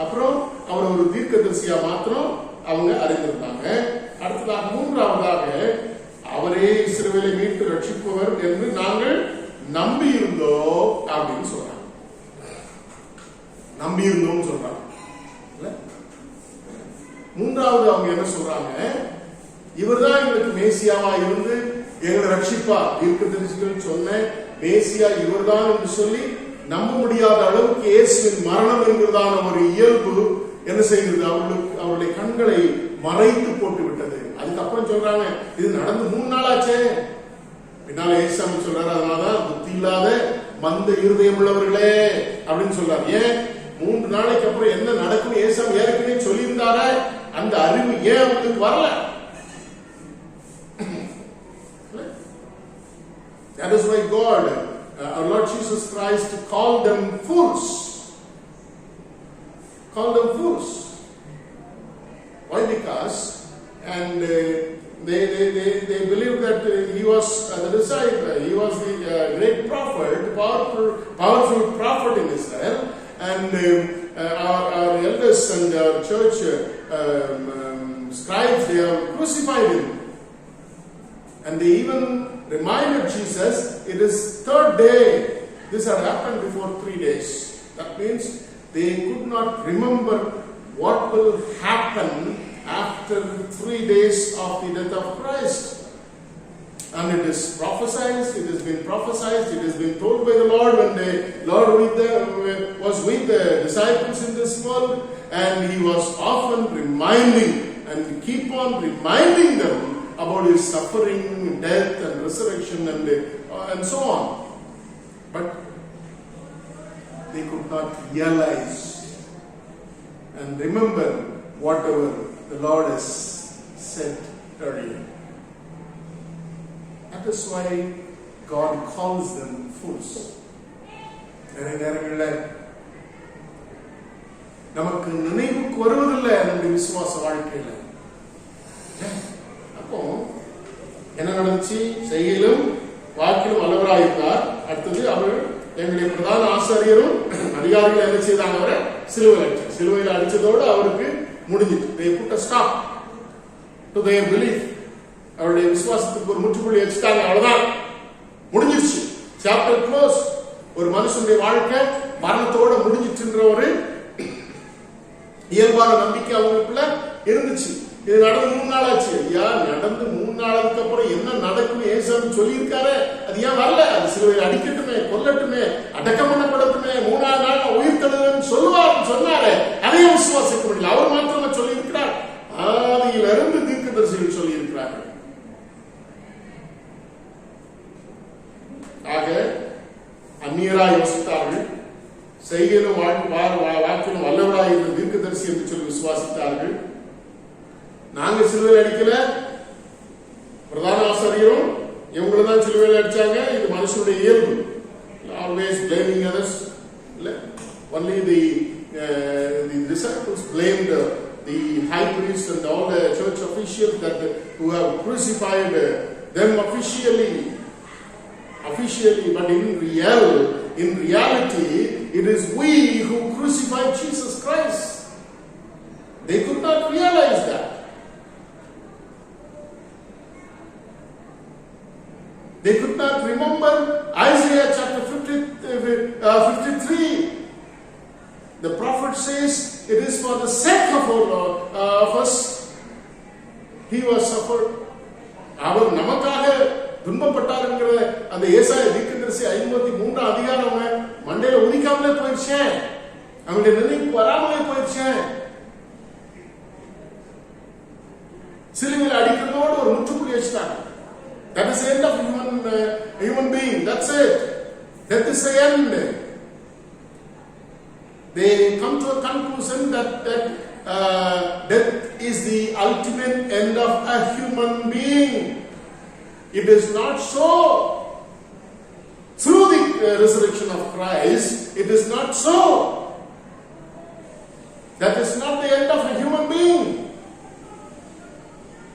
அப்புறம் அவர் ஒரு தீர்க்கதரிசியா மாத்திரம் அவங்க அறிந்திருந்தாங்க. அடுத்ததாக மூன்றாவதாக அவரே இஸ்ரவேலை மீட்டு ரட்சிப்பவர் என்று நாங்கள் நம்பி இருந்தோம் அப்படின்னு சொல்றாங்க. நம்பி இருந்தோம் சொல்றாங்க. மூன்றாவது அவங்க என்ன சொல்றாங்க, இவர்தான் எங்களுக்கு மேசியாவா இருந்து எங்களை ரட்சிப்பா. தீர்க்கதரிசிகள் சொன்ன மேசியா இவர்தான் என்று சொல்லி நம்ப முடியாத அளவுக்கு இயேசுவின் மரணம் என்கிறதான ஒரு இயல்பு என்ன செய்கிறது, அவருடைய கண்களை மறைத்து போட்டு விட்டது. அதுக்கப்புறம் சொல்றாங்க, இது நடந்து 3 நாள் ஆச்சே. பின்னால ஏசாமி சொல்றாரு, அதனாலதான் புத்தி இல்லாத மந்த இருதயம் உள்ளவர்களே அப்படின்னு சொல்றாரு. ஏன் 3 நாளைக்கு அப்புறம் என்ன நடக்கும் ஏசாமி ஏற்கனவே சொல்லியிருந்தார, அந்த அறிவு ஏன் அவங்களுக்கு வரல? That is why God, our Lord Jesus Christ, called them fools. Called them fools. Why? Because they believed that he was the disciple, he was the great prophet, powerful prophet in Israel, and our elders and our church scribes, they have crucified him, and they even reminded Jesus, it is 3rd day. This had happened before 3 days. That means they could not remember what will happen after 3 days of the death of Christ. And it is prophesied, it has been prophesied, it has been told by the Lord when the Lord was with the disciples in this world, and he was often reminding and keep on reminding them about his suffering, death and resurrection and so on. But they could not realize and remember whatever the Lord has said earlier. That is why God calls them fools. நமக்கு நினைவுக்கு வருவதில்லை நம்முடைய விசுவாச வாழ்க்கையில. அப்போ என்ன நடந்துச்சு, செய்கையிலும் வாக்கிலும் வல்லவராயிருந்தார். அடுத்தது அவர் எங்களுடைய பிரதான ஆசாரியரும் அதிகாரிகள் என்ன செய்தாங்க, அவரை சிலுவையில் அடிச்சதோடு அவருக்கு முடிஞ்சிட்டு. They put a stop to their belief. அவருடைய விசுவாசத்துக்கு ஒரு முற்றுப்புள்ளி வச்சுட்டாங்க. அவ்வளவுதான், முடிஞ்சிருச்சு. Chapter close. ஒரு மனுஷனுடைய வாழ்க்கை மரணத்தோட முடிஞ்சிட்டுன்ற ஒரு இயல்பான நம்பிக்கை அவங்களுக்குள்ள இருந்துச்சு. இது நடந்து 3 நாள் ஆச்சு. ஐயா, நடந்து 3 நாளுக்கு அப்புறம் என்ன நடக்கும் ஏசாமி சொல்லியிருக்காரு, அது ஏன் வரல? அது சிலுவையில் அடிக்கட்டுமே, கொல்லட்டுமே, அடக்கம் பண்ணப்படட்டுமே, 3ஆம் நாள் உயிர்த்தெழுதல் சொன்னாரு. அதையும் விசுவாசிக்க முடியல. அவர் மாத்திரமா சொல்லி இருக்கிறார், ஆதியிலிருந்து தீர்க்கதரிசிகள் சொல்லி இருக்கிறார்கள். ஆக அந்நியராய் யோசித்தார்கள், செய்கையிலும் வாக்கிலும் வல்லவராய் இருந்த தீர்க்கதரிசி என்று சொல்லி விசுவாசித்தார்கள். நாங்க சிலுவையில் அடிக்கல, பிரதான ஆசாரியரும் இவங்களதான் சிலுவையில் அடிச்சாங்க. இது மனுஷனுடைய இயல்பு. Always blaming others. Only the disciples blamed the high priest and all the church officials who have crucified them officially, but in reality, it is we who crucified Jesus Christ. They could not realize that. They could not remember Isaiah chapter 53. The prophet says, it is for the sake of us he was suffered. அவர் நமக்காக துன்பப்பட்டார் என்கிற அந்த ஏசாயா தீர்க்கதரிசி 53 அதிகாரம் மண்டையில உதிக்காமலே போயிடுச்சு. அவங்களுடைய நினைவுக்கு வராமலே போயிடுச்சு. சிலுவையில் ஒரு முற்றுப்புள்ளி வச்சிட்டாங்க. That is the end of human being. That's it. Death is the end. They come to a conclusion that death is the ultimate end of a human being. It is not so. Through the resurrection of Christ, it is not so. That is not the end of a human being.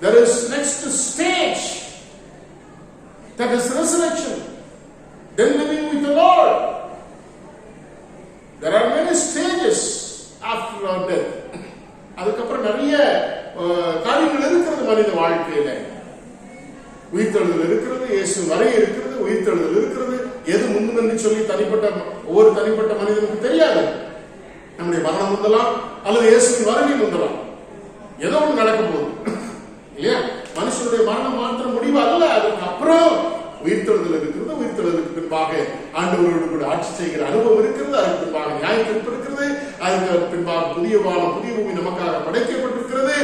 There is next stage. That is resurrection. Then living with the Lord. There are many stages after our death. அதுக்கப்புறம் நிறைய காரியங்கள் இருக்கிறது மனித வாழ்க்கையில. உயிர்த்தெழுதல் இருக்கிறது, இயேசு வரை இருக்கிறது, உயிர்த்தெழுதல் இருக்கிறது. எது முன்னுமென்று சொல்லி ஒவ்வொரு தனிப்பட்ட மனிதனுக்கு தெரியாது. நம்முடைய மரணம் முந்தலாம் அல்லது இயேசுவின் வருகை முந்தலாம். ஏதோ ஒன்று நடக்க போகுது இல்லையா? மனுஷனுடைய மரணம் மாத்திரம் முடிவு அல்ல. அதுக்கு அப்புறம் உயிர்த்தெழுதல் இருக்கிறது. உயிர்த்தெழுதலுக்கு பின்பாக ஆண்டவரோடு கூட ஆட்சி செய்கிற அனுபவம் இருக்கிறது. அதுக்கு பின்பாக நியாயத்தீர்ப்பு இருக்கிறது. அதுக்கு பின்பாக புதிய வானம் புதிய பூமி நமக்காக படைக்கப்பட்டிருக்கிறது,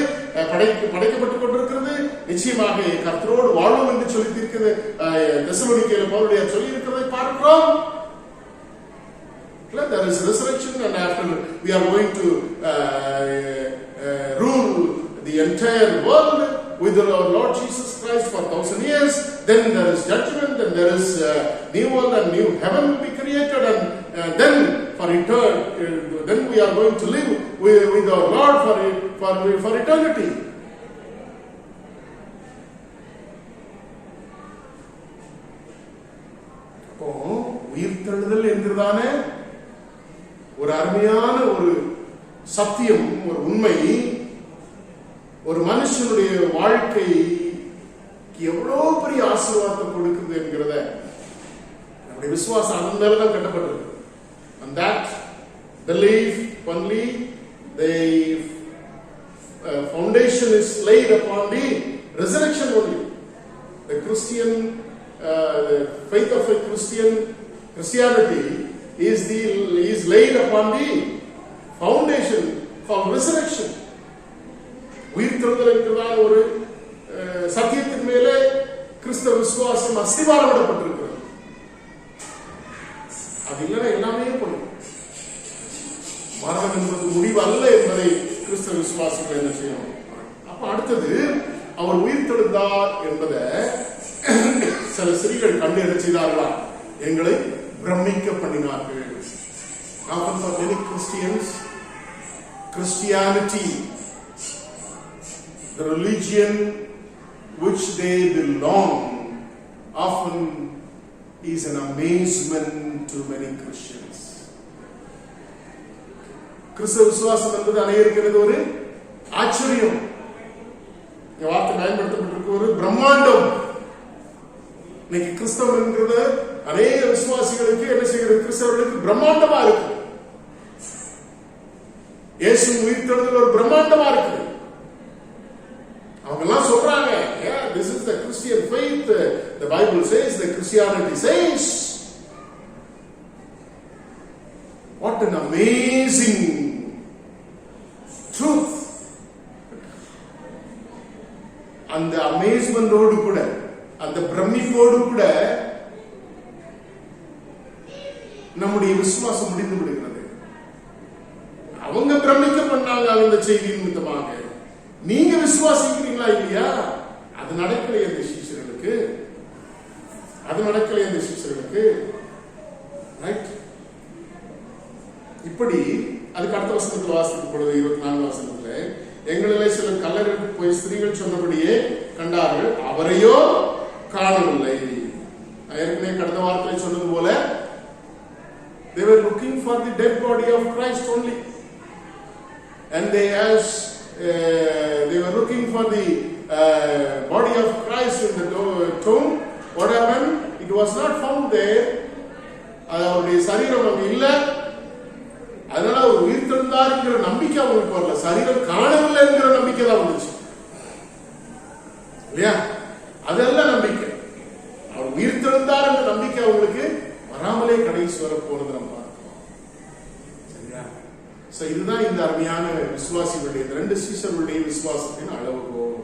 படைக்கப்பட்டுக் கொண்டிருக்கிறது. நிச்சயமாக கர்த்தரோடு வாழும் என்று சொல்லி இருக்கிறது. தெசலோனிக்கேல பவுலுடைய சொல்லி இருக்கிறதை பார்க்கிறோம். There is resurrection, and after we are going to rule the entire world with our Lord Jesus Christ for 1,000 years. Then there is judgment, and there is new world and new heaven will be created, and then then we are going to live with our Lord for eternity. உயிர்த்தெழுதல் என்கிறதான ஒரு அருமையான ஒரு சத்தியம், ஒரு உண்மை, ஒரு மனுஷனுடைய வாழ்க்கைக்கு எவ்வளவு பெரிய ஆசீர்வாதத்தை கொடுக்குது என்கிறத நம்முடைய விசுவாசம் அதன் மேலதான் கட்டப்பட்டிருக்கு. And that belief only, the foundation is laid upon the resurrection only. The Christian the faith of a Christianity is laid upon the foundation for resurrection. உயிர்த்தெழுதல் என்கிறதான ஒரு சத்தியத்தின் மேலே கிறிஸ்தவ விசுவாசம் அஸ்திவாரமிடப்பட்டிருக்கிறது. அது இல்லைன்னா எல்லாமே போடும். மரணம் என்பது முடிவு அல்ல என்பதை கிறிஸ்தவ விசுவாசங்கள் என்ன செய்யணும். அப்ப அடுத்தது அவர் உயிர்த்தெழுந்தார் என்பதை சில ஸ்திரீகள் கண்டு என்ன செய்தார்களா? எங்களை பிரமிக்க பண்ணினார்கள். Often for many Christians, Christianity, the religion which they belong, often is an amazement to many Christians. கிறிஸ்தவ விசுவாசம் என்பது அனைவருக்கிறது ஒரு ஆச்சரியம். இந்த வார்த்தை பயன்படுத்தப்பட்டிருக்க ஒரு பிரம்மாண்டம். இன்னைக்கு கிறிஸ்தவம் என்கிறது அநேக விசுவாசிகளுக்கு என்ன செய்கிறது? கிறிஸ்தவர்களுக்கு பிரம்மாண்டமா இருக்கு. இயேசு உயிர்த்தெழுதல் ஒரு பிரம்மாண்டமா இருக்கு. அவங்க எல்லாம் சொல்றாங்க, this is the Christian faith. The Bible says, the Christianity says. What an amazing truth. அந்த அமேஸ்மெண்டோடு கூட, அந்த பிரமிப்போடு கூட நம்முடைய விசுவாசம் முடிந்து விடுகிறது. அவங்க பிரமிக்க பண்ணாங்க அந்த செய்தியின் நிமித்தமாக. நீங்க விசுவாசிக்கிறீங்களா இல்லையா? அது நடக்கலையே அந்த சீஷர்களுக்கு. ரைட்? இப்படி அதுக்கு அடுத்த வசனத்தில் வாசிக்கும் பொழுது 24 வசனத்துல, எங்களிலே சிலர் கல்லறைக்கு போய் ஸ்திரீகள் சொன்னபடியே கண்டார்கள், அவரையோ காணவில்லை. ஏற்கனவே கடந்த வாரத்தில் சொன்னது போல, they were looking for the dead body of Christ only, and they were looking for the body of Christ in the tomb. What happened? It was not found there. அவருடைய சரீரம் அங்கு இல்லை. அதனால அவர் உயிர்த்தெழுந்தார் என்கிற நம்பிக்கை அவங்களுக்கு வரல. சரீரம் காணவில்லை என்கிற நம்பிக்கை தான் வந்துச்சு இல்லையா? அதெல்லாம் நம்பிக்கை. அவர் உயிர்த்தெழுந்தார் என்ற நம்பிக்கை அவங்களுக்கு வராமலே கடைசி வர போனது நம்ம பார்க்கிறோம். சரியா? இதுதான் இந்த அருமையான விசுவாசிகளுடைய, இந்த 2 சீஷர்களுடைய விசுவாசத்தின் அளவுகோல்.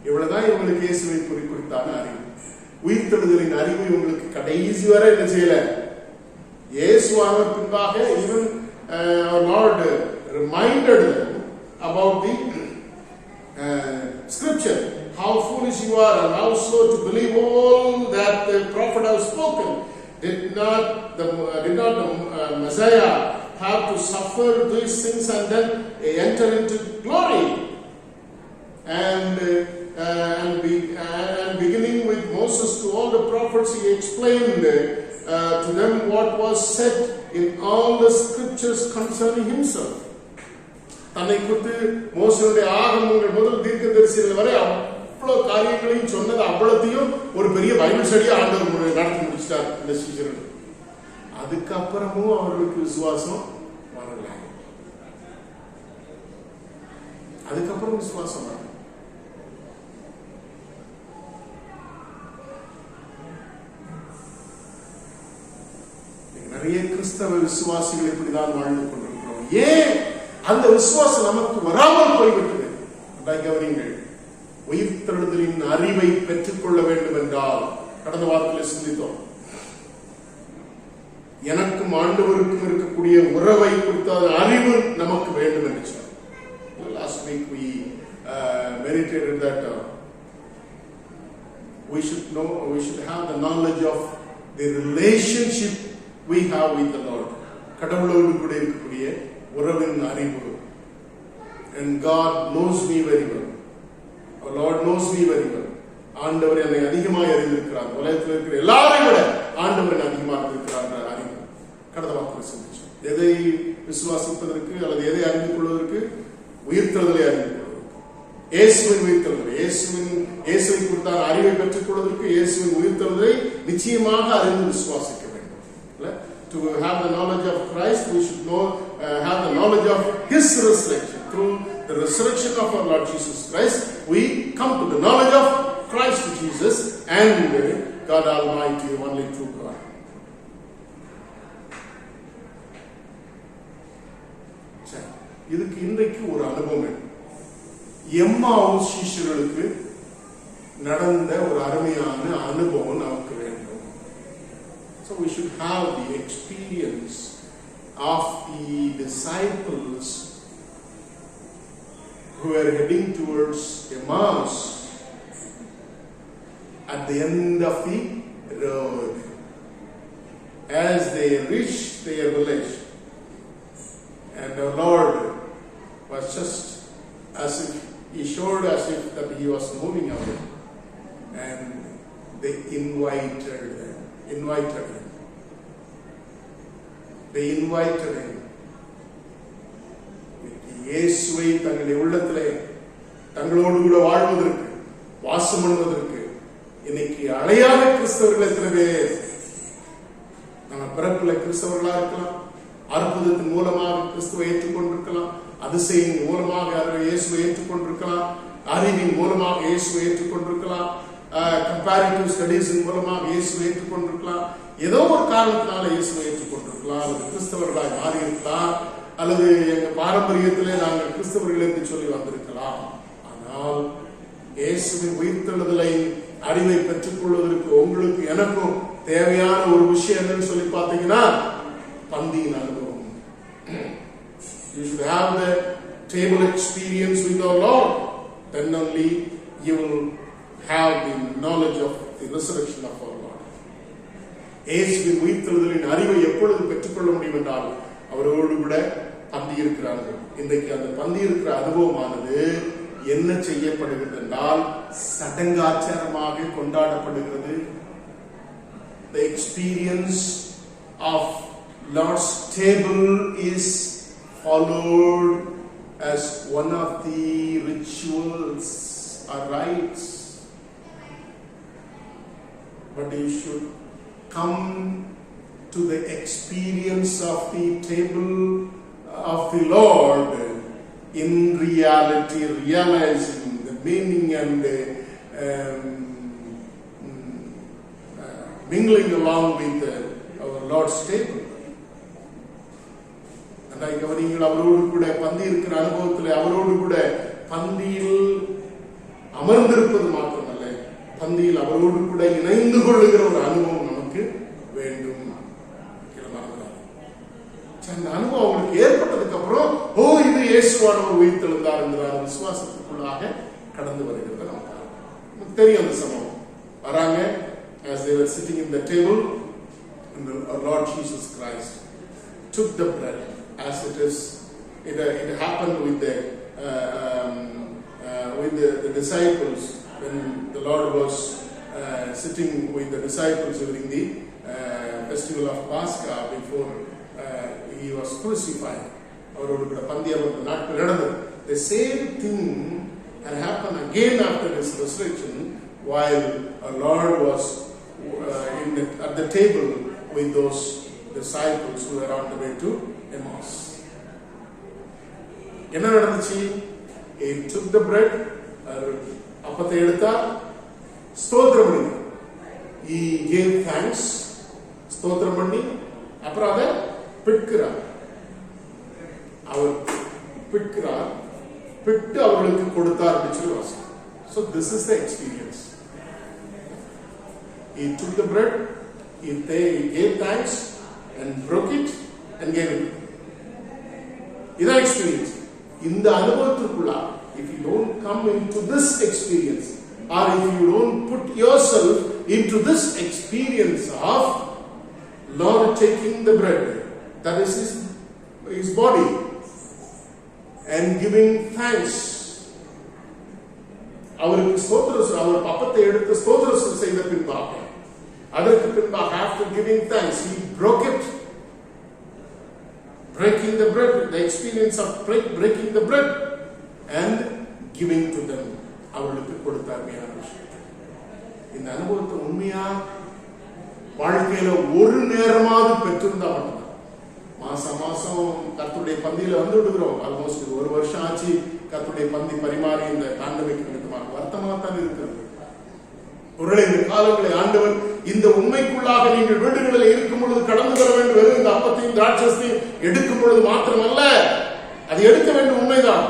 இவ்வளவுதான் உங்களுக்கு இயேசுவை குறித்தான அறிவு. உயிர்த்தெழுதலின் அறிவு உங்களுக்கு கடைசி வரை என்ன செய்யல. இயேசுவான பின்பாக even our Lord reminded them about the scripture, how foolish you are and how slow to believe all that the prophet has spoken. Did not the Messiah have to suffer these things and then enter into glory? And beginning with Moses to all the prophets, he explained to them what was said in all the scriptures concerning himself. தன்னை குறித்து மோசேயுடைய ஆகமங்கள் முதல் தீர்க்கதரிசிகள் வரை அவ்வளவு காரியங்களையும் சொன்னது அவ்வளத்தையும் ஒரு பெரிய பைபிள் ஸ்டடியை ஆண்டவர் நடத்தி முடிச்சிட்டார் இந்த சீசர்கள். அதுக்கப்புறமும் அவர்களுக்கு விசுவாசம் வரல. அதுக்கப்புறம் விசுவாசம் வரல. நிறைய கிறிஸ்தவ விசுவாசிகள் இப்படிதான் வாழ்ந்து கொண்டிருக்கிறோம். ஏன் அந்த விசுவாசம் நமக்கு வராமல் போய்விட்டது? கவனிங்கள். உயிர்த்தெழுதலின் அறிவை பெற்றுக்கொள்ள வேண்டும் என்றால், கடந்த வாரத்தில் சிந்தித்தோம், எனக்கும் ஆண்டவருக்கும் இருக்கக்கூடிய உறவை குறித்த அறிவு நமக்கு வேண்டும் என்று சொன்னார். Last week we meditated that we should have the knowledge of the relationship we have with the Lord. கடவுளோடு கூட இருக்கக்கூடிய உறவின் அறிவு. And God knows me very well. Our Lord knows me very well. ஆண்டவர் என்னை அதிகமாக அறிந்திருக்கிறார். உலகத்தில் இருக்கிற எல்லாரையும் விட ஆண்டவர் அதிகமாக அறிந்திருக்கிறார் அறிவு. கடந்த வாரத்தில் சிந்திச்சோம். எதை விசுவாசிப்பதற்கு அல்லது எதை அறிந்து கொள்வதற்கு? உயிர்த்தெழுதலை அறிந்து கொள்வதற்கு. இயேசுவின் உயிர்த்தெழுதலை, இயேசுவை குறித்தான அறிவை பெற்றுக் கொள்வதற்கு இயேசுவின் உயிர்த்தெழுதலை நிச்சயமாக அறிந்து விசுவாசிக்க வேண்டும். To have the knowledge of Christ, we should have the knowledge of His resurrection. Through the resurrection of our Lord Jesus Christ, we come to the knowledge of Christ Jesus and God Almighty, only true God. இதுக்கு இன்றைக்கு ஒரு அனுபவம். எம்மாவுஸ் சீஷர்களுக்கு நடந்த ஒரு அருமையான அனுபவம் நமக்கு வேண்டும். So we should have the experience of the disciples who were heading towards Emmaus at the end of the road. As they reached their village, and our Lord was just as if He showed as if that He was moving away, and they invited him. இயேசுவை தங்களுடைய உள்ளத்திலே தங்களோடு கூட வாழ்வதற்கு, வாசம் பண்ணுவதற்கு இன்னைக்கு அழையாத கிறிஸ்தவர்கள் எத்தனை பேர்? நம்ம பிறப்புல கிறிஸ்தவர்களா இருக்கலாம், அற்புதத்தின் மூலமாக கிறிஸ்துவை ஏற்றுக்கொண்டிருக்கலாம், அதிசயின் மூலமாக இயேசுவை ஏற்றுக்கொண்டிருக்கலாம், அறிவின் மூலமாக இயேசுவை ஏற்றுக்கொண்டிருக்கலாம், கம்பேரிட்டிவ் ஸ்டடீஸின் மூலமாக இயேசுவை ஏற்றுக்கொண்டிருக்கலாம், ஏதோ ஒரு காரணத்தினால இயேசுவை ஏற்றுக்கொண்டிருக்கலாம், அல்லது கிறிஸ்தவர்களாக மாறி இருக்கலாம், அல்லது எங்க பாரம்பரியத்திலே நாங்கள் கிறிஸ்தவர்கள் என்று சொல்லி வந்திருக்கலாம். ஆனால் இயேசுவின் உயிர்த்தெழுதலை அறிவை பெற்றுக் கொள்வதற்கு உங்களுக்கு எனக்கும் தேவையான ஒரு விஷயம் என்னன்னு சொல்லி பார்த்தீங்கன்னா, பந்தியின் அனுபவம். You should have the table experience with our Lord. Then only you will have the knowledge of the resurrection of our Lord. இயேசுவின் உயிர்த்தெழுதலின் அறிவை எப்பொழுது பெற்றுக்கொள்ள முடியும் என்றால், அவரோடு கூட பந்தி இருக்கிறார்கள். இன்றைக்கு அந்த பந்தி இருக்கிற அனுபவமானது என்ன செய்யப்படுகிறது என்றால், சடங்காச்சாரமாக கொண்டாடப்படுகிறது. The experience of Lord's table is followed as one of the rituals or rites. But you should come to the experience of the table of the Lord in reality, realizing the meaning and mingling along with our Lord's table. நீங்கள் அவரோடு கூட பந்தி இருக்கிற அனுபவத்தில் அவரோடு கூட பந்தியில் அமர்ந்திருப்பது மாத்திரமல்ல, பந்தியில் அவரோடு கூட இணைந்து கொள்ளுகிற ஒரு அனுபவம் நமக்கு வேண்டும். அந்த அனுபவம் அவங்களுக்கு ஏற்பட்டதுக்கு அப்புறம் இது இயேசுவானவர் உயிர்த்தெழுந்தார் என்கிற விசுவாசத்துக்குள்ளாக கடந்து வருகிறத நமக்கு தெரியும். அந்த சம்பவம் வராங்க, as they were sitting in the table, and our Lord Jesus Christ took the bread as it is. It happened with the disciples when the Lord was sitting with the disciples during the festival of Pascha before he was crucified. அவரோடு கூட பந்தியமர்ந்த நாட்கள் நடந்தது. The same thing had happened again after his resurrection, while our Lord was at the table with those disciples who were on the way to Emmaus. என்ன நடந்துச்சு? He took the bread, அப்பத்தை எடுத்தார், ஸ்தோத்திரம் பண்ணி, he gave thanks, ஸ்தோத்திரம் பண்ணி, அப்புறம் அதை பிட்கிறார். அவர் பிட்கிறார், பிட்டு அவர்களுக்கு கொடுத்தார். So this is the experience. He took the bread, he gave thanks and broke it and gave it. இதான் எக்ஸ்பீரியன்ஸ். இந்த அனுபவத்திற்குள்ள if you don't come into this experience, or if you don't put yourself into this experience of Lord taking the bread, that is his body, and giving thanks, அவருக்கு ஸ்தோத்திரம், அவர் அப்பத்தை எடுத்து ஸ்தோத்திரம் செய்த பின்பாக, அதற்கு பின்பாக after giving thanks he broke it, breaking the bread, the experience of breaking the bread and giving to them, அவர்களுக்கு கொடுத்தார். இந்த அனுபவத்தை உண்மையா வாழ்க்கையில ஒரு நேரமாவது பெற்றிருந்தா மட்டும்தான். மாசம் கர்த்தருடைய பந்தியில வந்து விடுகிறோம். ஆல்மோஸ்ட் 1 வருஷம் ஆச்சு கர்த்தருடைய பந்தி பரிமாறி இந்த தாண்டவைக்கு நிமித்தமாக வருத்தமாகத்தான் இருக்கிறது. ஒருவேளை இந்த காலங்களை ஆண்டவர் இந்த உண்மைக்குள்ளாக நீங்கள் வீடுகளில் இருக்கும் பொழுது கடந்து வர வேண்டும். வெறும் இந்த அப்பத்தையும் திராட்சத்தையும் எடுக்கும் பொழுது மாத்திரமல்ல, அது எடுக்க வேண்டும், உண்மைதான்.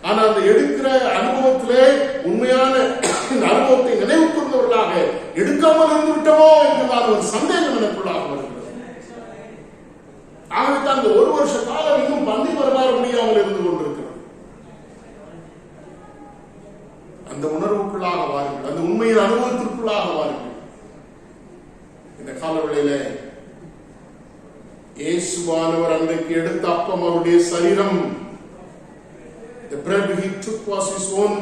ஆனா அந்த எடுக்கிற அனுபவத்திலே உண்மையான இந்த அனுபவத்தை நினைவு கூர்ந்தவர்களாக எடுக்காமல் இருந்து விட்டோமோ என்கிறதான ஒரு சந்தேகம் எனக்குள்ளாக வருகிறது. ஆகத்தான் இந்த 1 வருஷ காலம் இன்னும் பந்தி பரிமாற முடியாமல் இருந்து கொண்டிருக்கிறது. அந்த உணர்வுக்குள்ளாக வாருங்கள், அந்த உண்மையின் அனுபவத்திற்குள்ளாக வாருங்கள். இந்த காலவெளியில இயேசுவானவர் அன்றைக்கு எடுத்த அப்பம் அவருடைய சரீரம். The bread he took was his own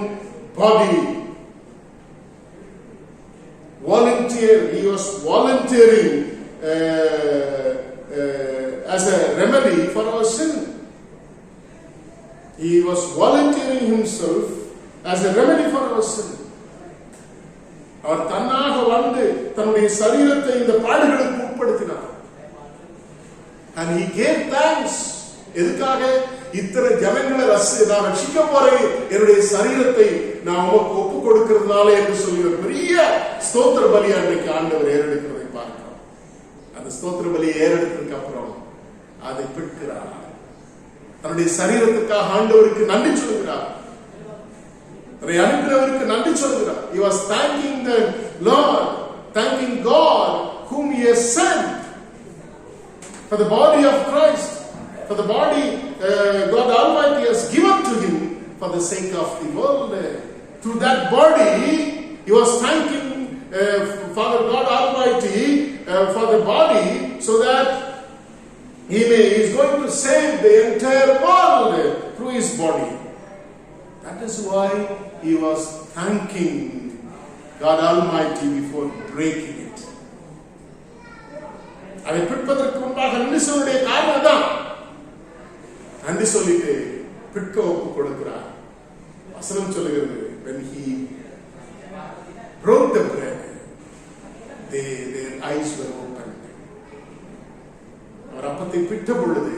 body. He was volunteering as a remedy for our sin. He was volunteering himself as a remedy for our sin. அவர் தன்னாக வந்து தன்னுடைய சரீரத்தை இந்த பாடுகளுக்கு உட்படுத்தினார். And he gave thanks. எதுக்காக? இத்தனை ஜனங்களை நான் ரட்சிக்க போறேன், என்னுடைய சரீரத்தை நான் உமக்கு ஒப்பு கொடுக்கிறதுனால என்று சொல்லி ஒரு பெரிய ஸ்தோத்திர பலி அன்றைக்கு ஆண்டவர் ஏறெடுக்கிறதை பார்க்கிறோம். அந்த ஸ்தோத்திர பலியை ஏறெடுத்ததுக்கு அப்புறம் அதை பிற்கிறார். தன்னுடைய சரீரத்துக்காக ஆண்டவருக்கு நன்றி சொல்கிறார், தன்னை அனுப்பினவருக்கு நன்றி சொல்கிறார். He was thanking the Lord, thanking God whom he has sent for the body of Christ, for the body God Almighty has given to him for the sake of the world. Through that body he was thanking Father God Almighty for the body, so that he is going to save the entire world through his body. That is why he was thanking God Almighty before breaking it. அதை பிற்பதற்கு முன்பாக நன்றி சொல்லுடைய காரணம் தான். நன்றி சொல்லிட்டு பிற்க ஒப்பு கொடுக்கிறார். வசனம் சொல்லுகிறது, when he broke the bread, their eyes were opened. அவர் அப்பத்தை பிட்ட பொழுது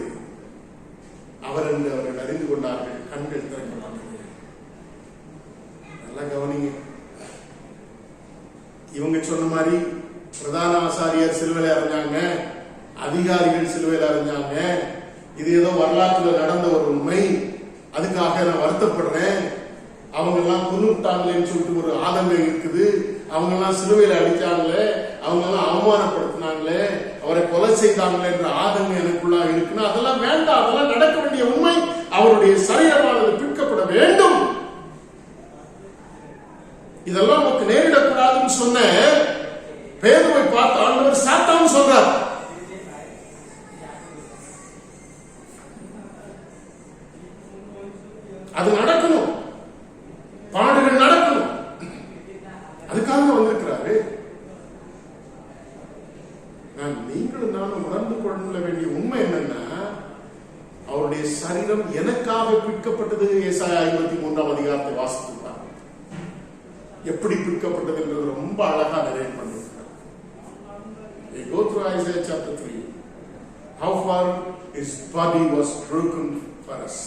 அவர் என்று அவர்கள் அறிந்து கொண்டார்கள், கண்கள் திறக்கப்பட்டது. நல்லா கவனிங்க. இவங்க சொன்ன மாதிரி பிரதான ஆசாரியர் சிலுவையில் அறைஞ்சாங்க, அதிகாரிகள் சிலுவையில் அறைஞ்சாங்க, இது ஏதோ வரலாற்றுல நடந்த ஒரு உண்மை, அதுக்காக நான் வருத்தப்படுறேன் அவங்க எல்லாம் கொண்டு விட்டாங்களேன்னு சொல்லிட்டு ஒரு ஆதங்கம் இருக்குது. அவங்க எல்லாம் சிலுவையில அடிச்சாங்களே, அவங்க எல்லாம் அவமானப்படுத்தினாங்களே, அவரை கொலை செய்தாங்களே என்ற ஆதங்கம் எனக்குள்ளா இருக்குன்னா அதெல்லாம் வேண்டாம். அதெல்லாம் நடக்க வேண்டிய உண்மை. அவருடைய சரீரமானது பிற்கப்பட வேண்டும். இதெல்லாம் நமக்கு நேரிடக்கூடாதுன்னு சொன்ன பேதுருவை பார்த்து ஆண்டவர் சாத்தான் சொல்றார். அது நடக்கணும், பாடுகள் நடக்கணும், அதுக்காக வந்திருக்கிறாரு. நீங்களும் நானும் உணர்ந்து கொள்ள வேண்டிய உண்மை என்னன்னா, அவருடைய சரீரம் எனக்காக பிற்கப்பட்டது. ஏசாயா 53ஆம் அதிகாரத்தை வாசித்துள்ளார். எப்படி பிற்கப்பட்டது என்றது ரொம்ப அழகா நிறைய பண்ணிருக்கிறார். Go through Isaiah chapter 3. How far his body was broken for us.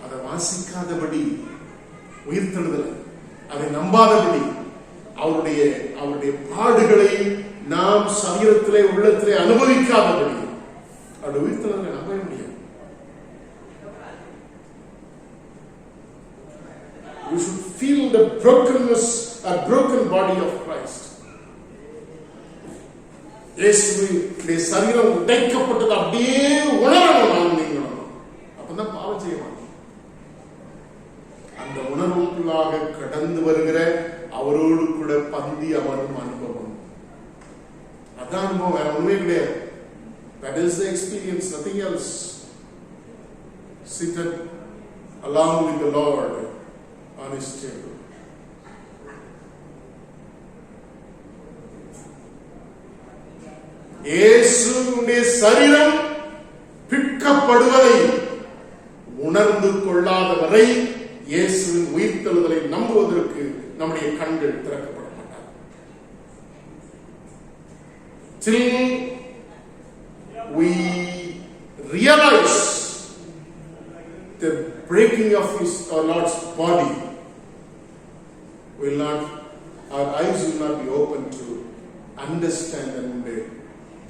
அதை வாசிக்காதபடி உயிர்த்தெழுதல், அதை நம்பாதபடி அவருடைய பாடுகளை நாம் சரீரத்திலே உள்ளத்திலே அனுபவிக்காதபடி அவருடைய உயிர்த்தெழுதலை நம்ப முடியாது. We should feel the brokenness, a broken body of Christ. இயேசுவின் சரீரம் உடைக்கப்பட்டது அப்படியே உணரணும். நாம் நீங்களும் அப்பதான் பாவம் செய்ய மாட்டோம். அந்த உணர்வுக்குள்ளாக கடந்து வருகிற அவரோடு கூட பந்தி அமரும் அனுபவம், அதான் அனுபவம், வேற ஒண்ணுமே கிடையாது. That is the experience, nothing else. Seated along with the Lord on his table. இயேசுவின் சரீரம் பிற்கப்படுவதை உணர்ந்து கொள்ளாத வரை இயேசுவின் உயிர்த்தெழுதலை நம்புவதற்கு நம்முடைய கண்கள் திறக்கப்பட மாட்டார். Till we realize the breaking of our Lord's body, our eyes will not be open to understand and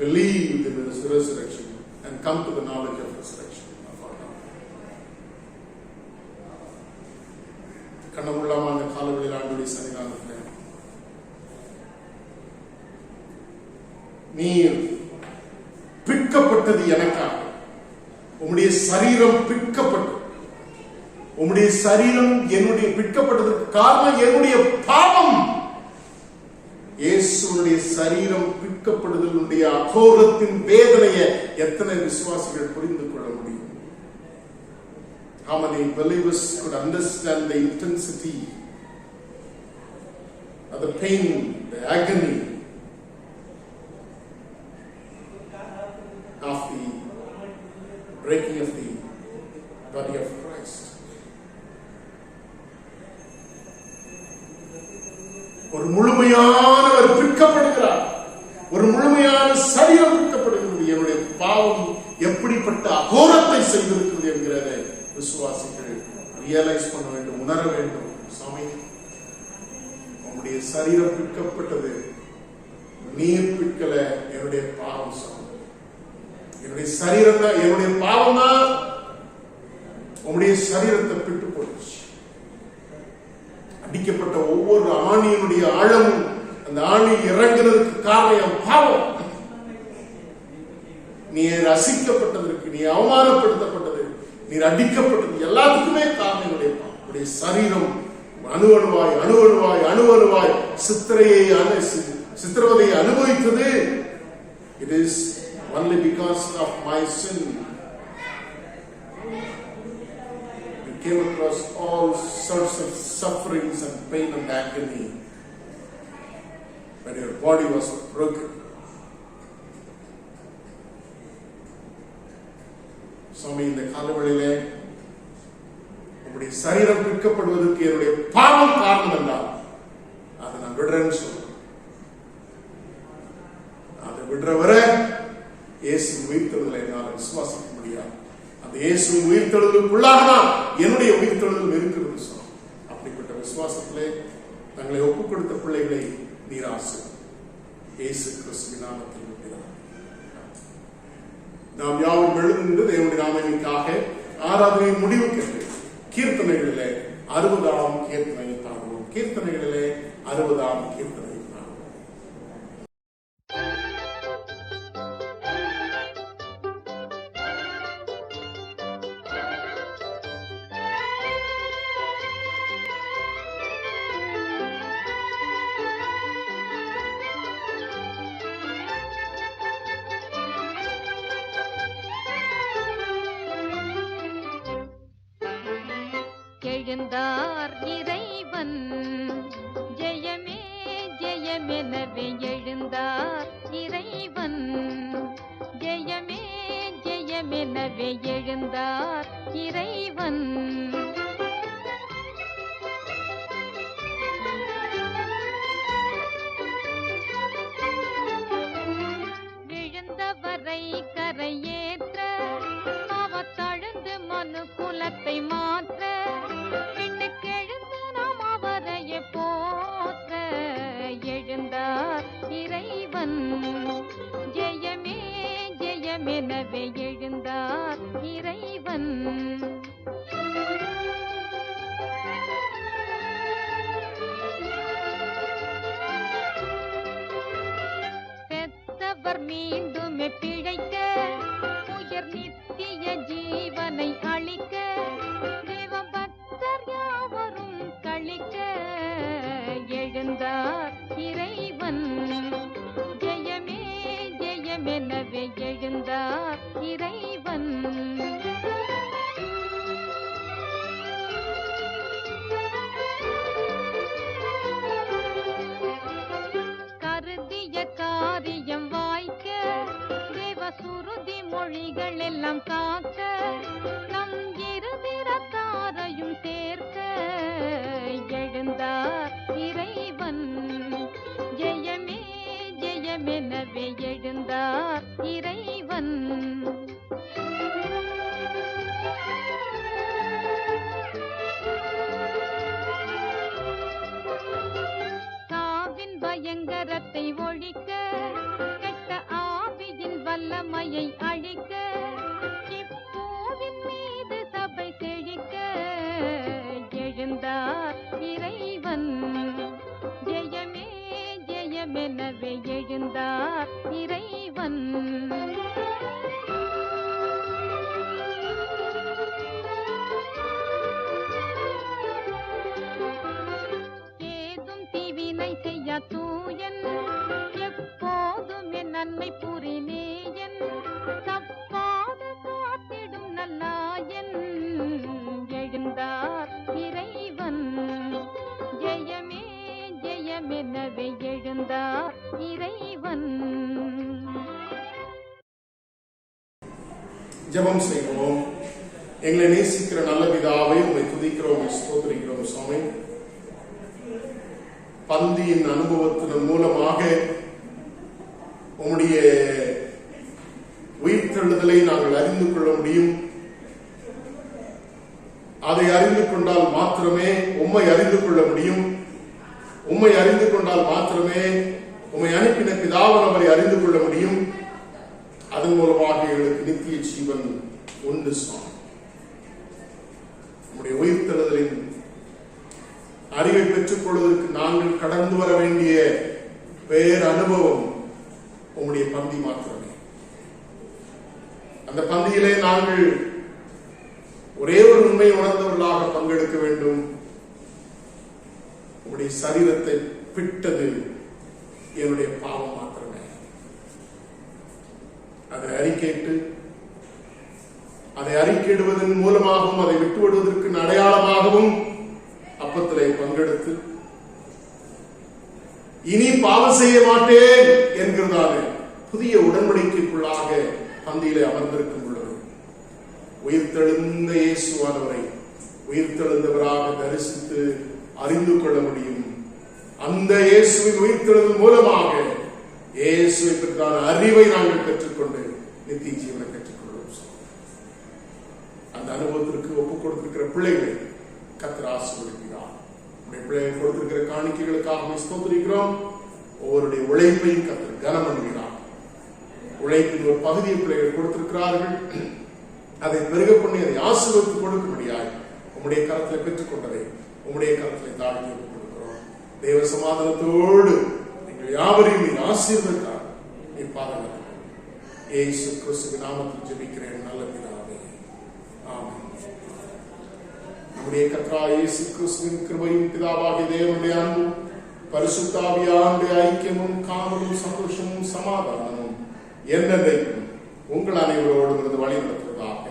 believe in the resurrection and come to the knowledge of resurrection of our Lord. கண்ணமுள்ளாம அந்த காலவெளியில் ஆண்டுடைய சன்னிதானத்தில் நீர் பிற்கப்பட்டது எனக்காக, உம்முடைய சரீரம் பிற்கப்பட்டது. உம்முடைய சரீரம் என்னுடைய பிற்கப்பட்டதற்கு காரணம் என்னுடைய பாவம். இயேசுடைய சரீரம் பிற்கப்படுதலுடைய அகோரத்தின் வேதனையை எத்தனை விசுவாசிகள் புரிந்து கொள்ள முடியும்? How many believers could understand the intensity of the pain, the agony of the breaking of the body of Christ? ஒரு முழுமையானவர் பிற்கப்படுகிறார், ஒரு முழுமையான சரீரம் பிற்கப்படுகிறது. என்னுடைய பாவம் எப்படிப்பட்ட அகோரத்தை செய்திருக்கிறது என்கிறதை விசுவாசிகள் ரியலைஸ் பண்ண வேண்டும், உணர வேண்டும். சாமி, உங்களுடைய சரீரம் பிற்கப்பட்டது, நீர் பிற்கல, என்னுடைய பாவம் சாமி, என்னுடைய சரீரம் தான், என்னுடைய பாவம் தான் உங்களுடைய சரீரத்தை பிட்டு போயிடுச்சு. அடிக்கப்பட்ட ஒவ்வொரு ஆணியினுடைய ஆழமும், அந்த ஆணி இறங்குறதுக்கு காரணம் பாவம். நீ ரசிக்கப்பட்டதற்கு, நீ அவமானப்படுத்தப்பட்டது, நீ அடிக்கப்பட்டது, எல்லாத்துக்குமே காரணம் என்னுடைய பாவம். உடைய சரீரம் அணுவணுவாய் அணுவணுவாய் அணுவணுவாய் சித்திரவதையை அனுபவித்தது. It is only because of my sin. You came across all sorts of sufferings and pain and agony when your body was broken. சுவாமி, இந்த காலவெளியிலே உங்களுடைய சரீரம் பிற்கப்படுவதற்கு என்னுடைய பாவம் காரணம் என்றால் அதை நான் விடுறேன்னு சொல்றேன். அதை விடுற வர இயேசுவின் உயிர்த்தெழுதலை என்னால் விசுவாசிக்க முடியாது. அந்த இயேசுவின் உயிர்த்தெழுதலுக்குள்ளாக என்னுடைய உயிர்த்தெழுதல் இருக்கிறது சொன்னோம். அப்படிப்பட்ட விசுவாசத்திலே தங்களை ஒப்புக் கொடுத்த பிள்ளைகளை நீர் ஆசீர்வதியும். இயேசு கிறிஸ்துவின் நாமத்தில் நாம் யாவும் எழுந்து தேவனுடைய நாமத்திற்காக ஆராதனையின் முடிவுக்கு கீர்த்தனைகளிலே 60ஆம் கீர்த்தனை பாடுவோம். கீர்த்தனைகளிலே 60ஆம் கீர்த்தனை எழுந்தார் இறைவன் ஜெயமே ஜெயமெனவே எழுந்தார் இறைவன் ஜெயமே ஜெயமெனவே எழுந்தார் இறைவன் விழுந்தவரை கரையேற்ற அவத்தழுந்து மனு குலத்தை மாற்ற போற்ற எழுந்தார் இறைவன் ஜெயமே ஜெயமெனவே எழுந்தார் இறைவன் செத்தவர் மீண்டுமே பிழைக்க உயர் நித்திய ஜீவனை அளிக்க தேவபக்தர் யாவரும் கழிக்க எழுந்தார் இறைவன் ஜெயமே ஜெயமெனவே எழுந்தார் இறைவன் கருதிய காரியம் வாய்க்க தேவசுருதி மொழிகள் எல்லாம் காக்க நம் இருதிரத்தாரையும் சேர்க்க எழுந்தார் இறைவன் ஜெயமே ஜெயமெனவே எழுந்தார் இறைவன் சாவின் பயங்கரத்தை ஒழிக்க கெட்ட ஆவியின் வல்லமையை அழிக்க இப்பூவின் மீது சபை செழிக்க எழுந்தார் இறைவன் ஜெயமே ஜெயமெனவே எழுந்தார் இறைவன் ஏதும் தீவினை செய்ய தூயன் எப்போதும் என் நன்மை புரிநேயன் தப்பாது காத்திடும் நல்லாயன் எழுந்தார் இறைவன் ஜெயமே ஜெயமெனவே எழுந்தார் இறைவன் ஜெபம் செய்வோம். எங்களை நேசிக்கிற நல்ல பிதாவை உம்மை துதிக்கிறோம், ஸ்தோத்திரிக்கிறோம் சுவாமி. பந்தியின் அனுபவத்தின் மூலமாக உம்முடைய உயிர்த்தெழுதலை நாங்கள் அறிந்து கொள்ள முடியும். அதை அறிந்து கொண்டால் மாத்திரமே உம்மை அறிந்து கொள்ள முடியும். உம்மை அறிந்து கொண்டால் மாத்திரமே உம்மை அனுப்பின பிதாவன் அவரை அறிந்து கொள்ள முடியும். அதன் மூலமாக எங்களுக்கு நித்திய ஜீவன் உண்டு சுவாமி. உம்முடைய உயிர்த்தெழுதலின் அறிவை பெற்றுக் கொள்வதற்கு நாங்கள் கடந்து வர வேண்டிய பேர் அனுபவம் உம்முடைய பந்தி மாத்திரமே. அந்த பந்தியிலே நாங்கள் ஒரே ஒரு உண்மை உணர்ந்தவர்களாக பங்கெடுக்க வேண்டும். உம்முடைய சரீரத்தை பிட்டது என்னுடைய பாவம் மாத்திரமே. அதை அறிக்கையிட்டு அதை அறிக்கையிடுவதன் மூலமாகவும் அதை விட்டுவிடுவதற்கு அடையாளமாகவும் அப்பத்திலே பங்கெடுத்து இனி பாவம் செய்ய மாட்டேன் என்கிறதான புதிய உடன்படிக்கைக்குள்ளாக பந்தியிலே அமர்ந்திருக்கும் பொழுது உயிர்த்தெழுந்த இயேசுவானவரை உயிர்த்தெழுந்தவராக தரிசித்து அறிந்து கொள்ள முடியும். அந்த இயேசுவின் உயிர்த்தெழுதல் மூலமாக இயேசுவை பற்றின அறிவை நாங்கள் பெற்றுக்கொண்டு நித்திய ஜீவனை பெற்றுக்கொள்வோம். அந்த அனுபவத்திற்கு ஒப்புக் கொடுத்திருக்கிற பிள்ளைகளை கர்த்தர் ஆசீர்வதிக்கிறார். உடைய பிள்ளைகள் கொடுத்திருக்கிற காணிக்கைகளுக்காக ஸ்தோத்திரிக்கிறோம். ஒவ்வொருடைய உழைப்பையும் கர்த்தர் கனம் பண்ணுகிறார். உழைப்பின் ஒரு பகுதியை பிள்ளைகள் கொடுத்திருக்கிறார்கள். அதை பெருக பண்ணி அதை ஆசீர்வதித்து கொடுக்கும்படியாய் உம்முடைய கரத்தில் பெற்றுக் கொண்டதை உம்முடைய கரத்தில் தாழ்த்தி கொடுக்கிறோம். தேவ சமாதானத்தோடு நீங்கள் யாவரையும் நீர் ஆசீர்வதித்தார். நீர் பாதுகாக்க இயேசு கிறிஸ்துவின் நாமத்தில் ஜெபிக்கிறேன் நல்ல பிதாவே, ஆமென். நம்முடைய கர்த்தராகிய இயேசு கிறிஸ்துவின் கிருபையும் பிதாவாகிய தேவனுடைய அன்பும் பரிசுத்த ஆவியானுடைய ஐக்கியமும் காவலும் சந்தோஷமும் சமாதானமும் என்னென்றைக்கும் உங்கள் அனைவரோடும் இருந்து வழி நடத்துவதாக.